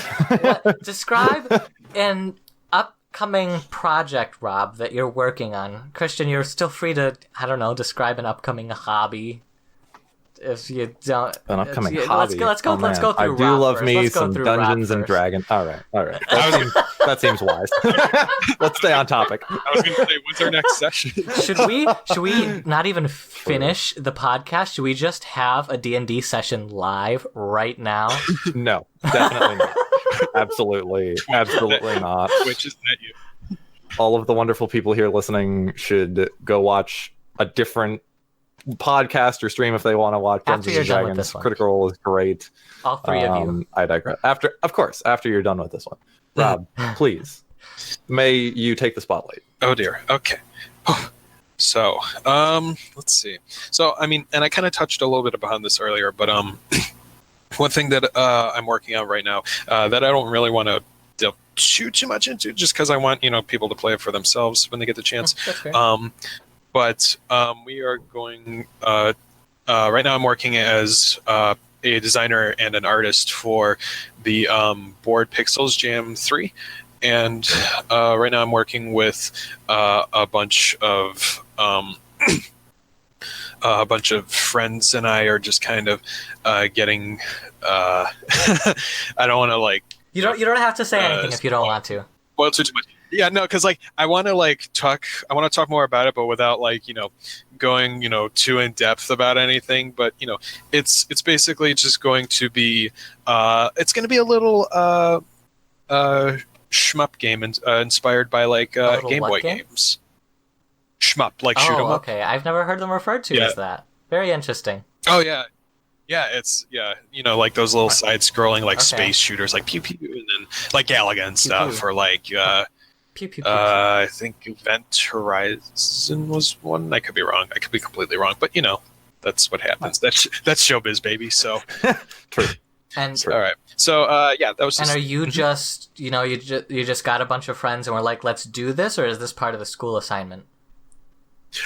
describe an upcoming project, Rob, that you're working on. Christian, you're still free to, describe an upcoming hobby. If you don't, an upcoming hobby. Let's go through. I do Rob love first. me Let's go some through Dungeons Rob and first. Dragons. All right. That seems wise. Let's stay on topic. I was going to say, when's our next session? Should we not even finish the podcast? Should we just have a D&D session live right now? No, definitely not. Absolutely not. Which is that you? All of the wonderful people here listening should go watch a different podcast or stream if they want to watch Dungeons and Dragons. Critical Role is great. All three of you. I digress. After you're done with this one, Rob, please, may you take the spotlight. Oh dear. Okay. So, let's see. So, I mean, and I kind of touched a little bit upon this earlier, but one thing that I'm working on right now that I don't really want to delve too much into, just because I want people to play it for themselves when they get the chance. That's fair. But we are going. Right now, I'm working as a designer and an artist for the board Pixels Jam 3, and right now I'm working with a bunch of friends, and I are just kind of getting. I don't want to like. You don't have to say anything if you don't want to. Well, too much. Yeah, no, because like I want to talk more about it, but without like going too in depth about anything. But it's basically just going to be it's going to be a little shmup game inspired by like little Game what Boy game? games. Shmup, like shoot 'em Oh, up. okay. I've never heard them referred to Yeah. as that. Very interesting. Oh yeah, yeah. It's like those little side-scrolling like Okay. space shooters, like pew pew, and then like Galaga and stuff, pew. or like Pew pew pew. I think Event Horizon was one. I could be wrong. I could be completely wrong, but that's what happens. That's showbiz, baby. So True. And all right. So yeah, that was. and Just, are you just you just got a bunch of friends and we're like, let's do this, or is this part of the school assignment?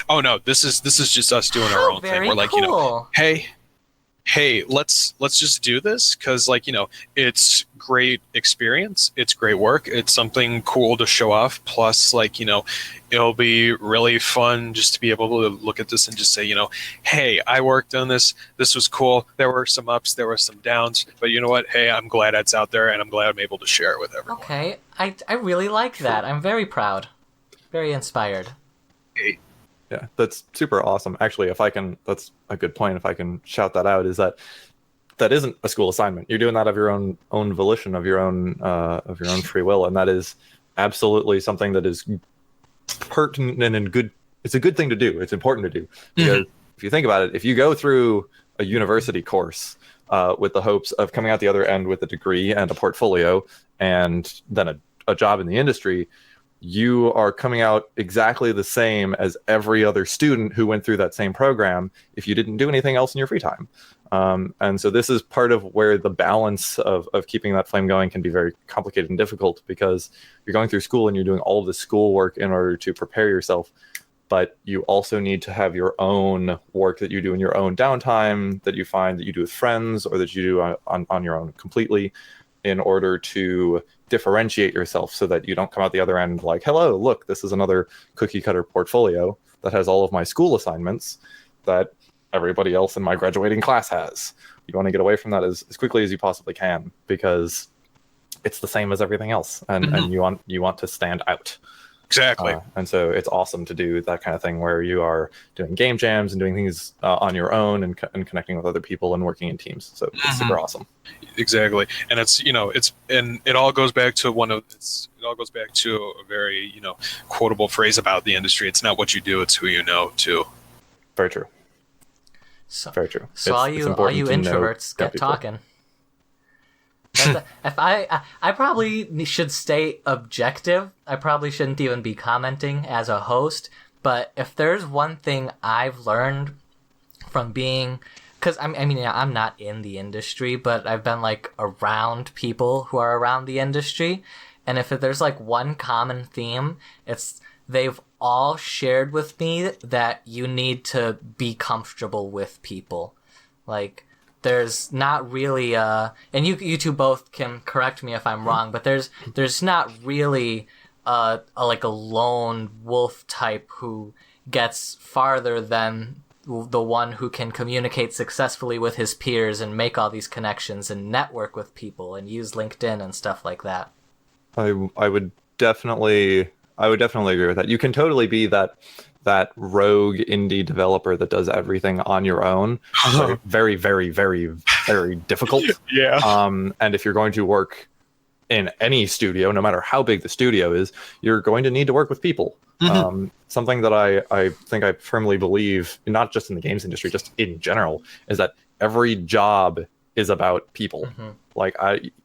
Oh no, this is just us doing our own thing. Very We're like, cool. hey, let's just do this because like it's great experience, it's great work, it's something cool to show off. Plus, like it'll be really fun just to be able to look at this and just say, hey, I worked on this. This was cool. There were some ups, there were some downs, but you know what? Hey, I'm glad it's out there, and I'm glad I'm able to share it with everyone. Okay, I really like that. I'm very proud, very inspired. Hey, Yeah, that's super awesome. Actually, that's a good point. If I can shout that out, is that isn't a school assignment. You're doing that of your own volition, of your own free will, and that is absolutely something that is pertinent and good. It's a good thing to do. It's important to do because if you think about it, if you go through a university course with the hopes of coming out the other end with a degree and a portfolio and then a job in the industry, you are coming out exactly the same as every other student who went through that same program if you didn't do anything else in your free time. And so this is part of where the balance of keeping that flame going can be very complicated and difficult, because you're going through school and you're doing all of the schoolwork in order to prepare yourself, but you also need to have your own work that you do in your own downtime, that you find that you do with friends or that you do on your own completely, in order to differentiate yourself so that you don't come out the other end like, hello, look, this is another cookie cutter portfolio that has all of my school assignments that everybody else in my graduating class has. You want to get away from that as quickly as you possibly can, because it's the same as everything else, and you want to stand out. exactly. And so it's awesome to do that kind of thing where you are doing game jams and doing things on your own and connecting with other people and working in teams. So it's super awesome. Exactly, and it's and it all goes back to a very quotable phrase about the industry. It's not what you do, it's who you know too. Very true. So, Very true. So all you introverts, get talking. If I probably should stay objective. I probably shouldn't even be commenting as a host. But if there's one thing I've learned from being, because I'm not in the industry, but I've been like around people who are around the industry, and if there's like one common theme, it's they've all shared with me that you need to be comfortable with people. Like, there's not really and you two both can correct me if I'm wrong, but there's not really like a lone wolf type who gets farther than the one who can communicate successfully with his peers and make all these connections and network with people and use LinkedIn and stuff like that. I would definitely agree with that. You can totally be that rogue indie developer that does everything on your own. Very, very, very, very difficult. Yeah. And if you're going to work in any studio, no matter how big the studio is, you're going to need to work with people. Something that I think I firmly believe, not just in the games industry, just in general, is that every job is about people. Like,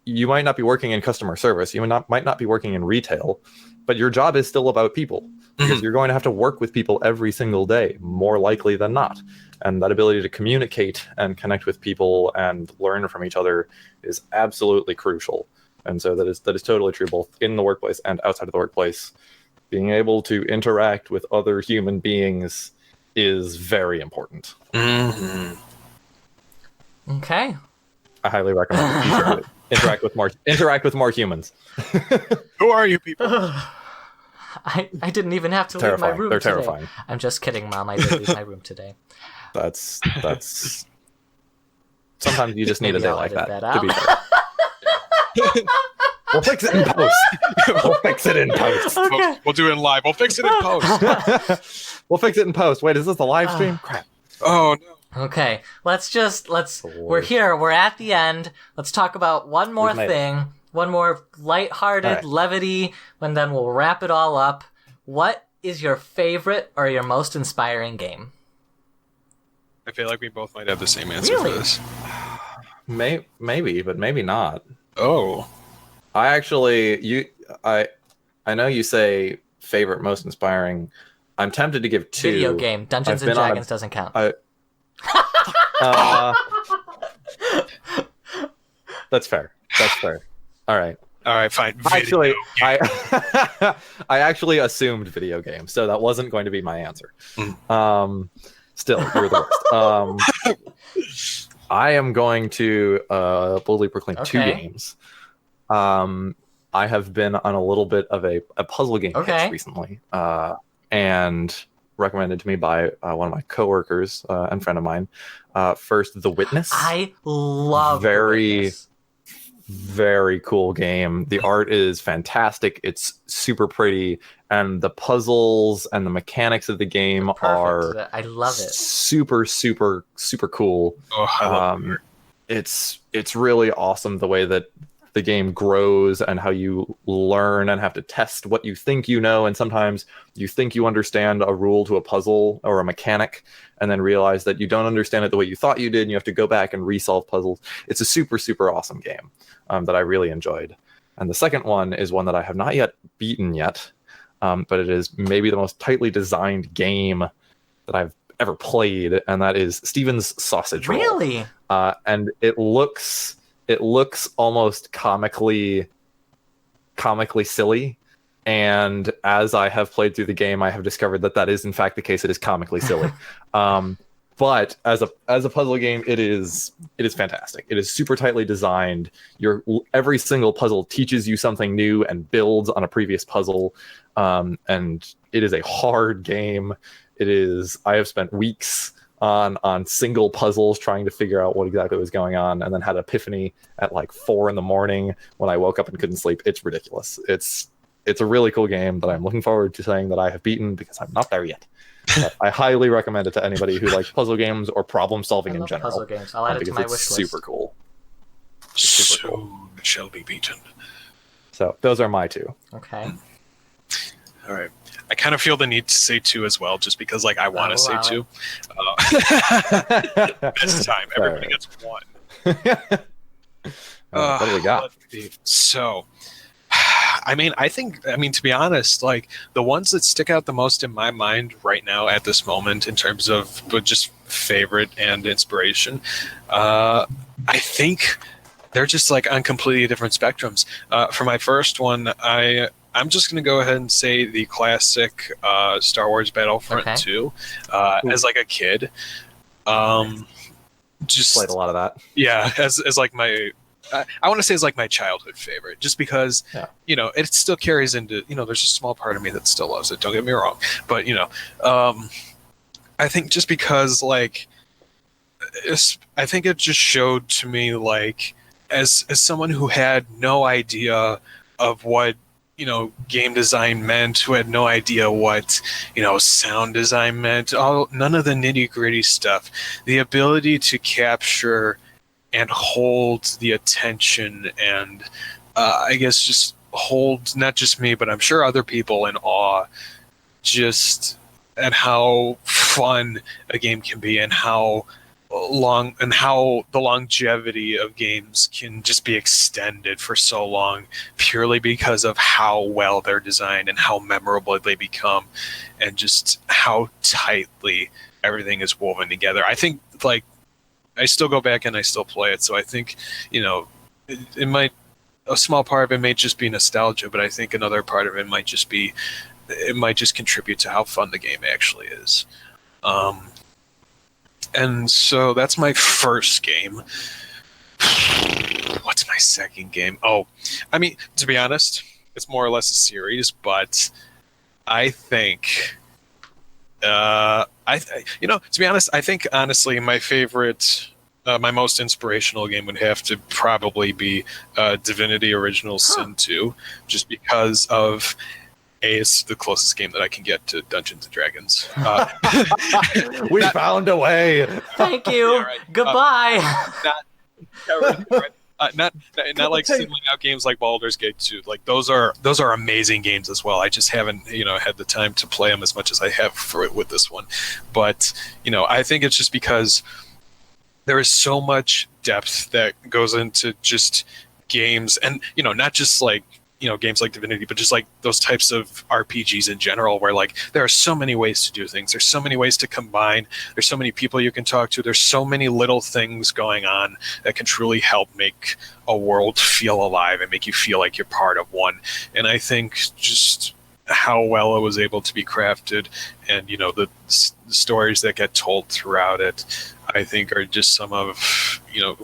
you might not be working in customer service, you might not be working in retail, but your job is still about people, because you're going to have to work with people every single day, more likely than not. And that ability to communicate and connect with people and learn from each other is absolutely crucial. And so that is totally true, both in the workplace and outside of the workplace. Being able to interact with other human beings is very important. Okay. I highly recommend it. Interact with more humans. Who are you people? I didn't even have to leave my room They're today. terrifying. I'm just kidding, Mom. I did leave my room today. That's sometimes you just need a Maybe day I'll like edit that, that to be out. fair. We'll fix it in post. We'll fix it in post. Okay. We'll do it in live. We'll fix it in post. We'll fix it in post. Wait, is this a live stream? Crap. Oh no. Okay, we're here, we're at the end. Let's talk about one more thing, one more lighthearted levity, and then we'll wrap it all up. What is your favorite or your most inspiring game? I feel like we both might have the same answer for this. Maybe, but maybe not. Oh. I know you say favorite, most inspiring. I'm tempted to give two. Video game. Dungeons and Dragons doesn't count. That's fair. All right, fine. Actually, I actually assumed video game, so that wasn't going to be my answer. Still, you're the worst. I am going to boldly proclaim two games. I have been on a little bit of a puzzle game hit recently, and recommended to me by one of my coworkers and friend of mine. First, The Witness. I love The Witness. Very cool game. The art is fantastic. It's super pretty, and the puzzles and the mechanics of the game are I love it. Super cool. Oh, I love it. It's really awesome the way that the game grows and how you learn and have to test what you think you know, and sometimes you think you understand a rule to a puzzle or a mechanic and then realize that you don't understand it the way you thought you did, and you have to go back and resolve puzzles. It's a super awesome game that I really enjoyed. And the second one is one that I have not yet beaten yet, but it is maybe the most tightly designed game that I've ever played, and that is Steven's Sausage Roll. Really? And it looks almost comically silly, and as I have played through the game, I have discovered that is in fact the case. It is comically silly. But as a puzzle game, it is fantastic. It is super tightly designed. Every single puzzle teaches you something new and builds on a previous puzzle, and it is a hard game. I have spent weeks on single puzzles trying to figure out what exactly was going on, and then had an epiphany at like 4 a.m. when I woke up and couldn't sleep. It's ridiculous. It's a really cool game that I'm looking forward to saying that I have beaten, because I'm not there yet. But I highly recommend it to anybody who likes puzzle games or problem solving in general. Puzzle games. I'll add it to my wish list. Super cool. Super cool. Shall be beaten. So those are my two. Okay. All right. I kind of feel the need to say two as well, just because I want to say two. This time, everybody gets one. What do we got? So, I mean, to be honest, the ones that stick out the most in my mind right now at this moment in terms of just favorite and inspiration, I think they're just on completely different spectrums. For my first one, I'm just going to go ahead and say the classic Star Wars Battlefront 2 as a kid. Just played a lot of that. Yeah, as my I want to say it's my childhood favorite, just because it still carries into there's a small part of me that still loves it. Don't get me wrong, but I think just because I think it just showed to me as someone who had no idea of what game design meant, who had no idea what sound design meant, none of the nitty gritty stuff, the ability to capture and hold the attention and I guess just hold not just me, but I'm sure other people in awe, just at how fun a game can be, and how long, and how the longevity of games can just be extended for so long, purely because of how well they're designed and how memorable they become, and just how tightly everything is woven together. I think I still go back and I still play it, so I think it might, a small part of it may just be nostalgia, but I think another part of it might just contribute to how fun the game actually is. And so that's my first game. What's my second game? Oh, I mean, to be honest, it's more or less a series, but I think, to be honest, I think honestly my favorite my most inspirational game would have to probably be Divinity Original Sin 2, just because of it's the closest game that I can get to Dungeons and Dragons. We found a way. Thank you. Yeah, right. Goodbye. Not like singling out games like Baldur's Gate 2. Like those are amazing games as well. I just haven't had the time to play them as much as I have with this one. But I think it's just because there is so much depth that goes into just games, and not just like games like Divinity, but just like those types of RPGs in general, where like there are so many ways to do things. There's so many ways to combine. There's so many people you can talk to. There's so many little things going on that can truly help make a world feel alive and make you feel like you're part of one. And I think just how well it was able to be crafted, and the stories that get told throughout it, I think are just some of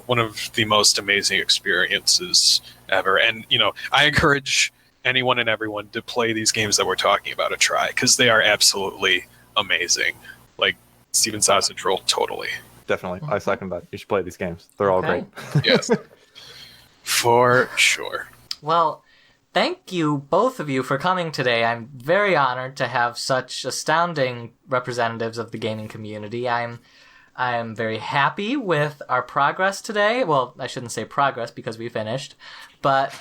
one of the most amazing experiences ever. And I encourage anyone and everyone to play these games that we're talking about a try, because they are absolutely amazing. Like Steven Sausage Roll, totally. Definitely, I second that. You should play these games. They're all great. Yes, for sure. Well, thank you, both of you, for coming today. I'm very honored to have such astounding representatives of the gaming community. I'm very happy with our progress today. Well, I shouldn't say progress because we finished, but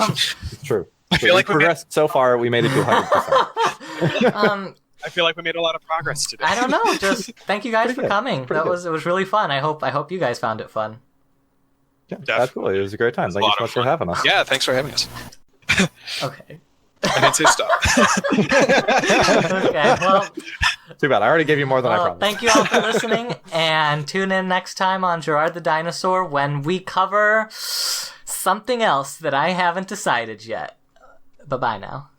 It's true. I feel like we progressed so far. We made it to 100%. I feel like we made a lot of progress today. I don't know. Just thank you guys Pretty for good. coming. Pretty It was really fun. I hope you guys found it fun. Yeah, Definitely. absolutely. It was a great time. Thank you so much for having us. Yeah, thanks for having us. Okay. I didn't say stop. Okay. Well, Too bad. I already gave you more than I promised. thank you all for listening, and tune in next time on Gerard the Dinosaur when we cover something else that I haven't decided yet. Bye-bye now.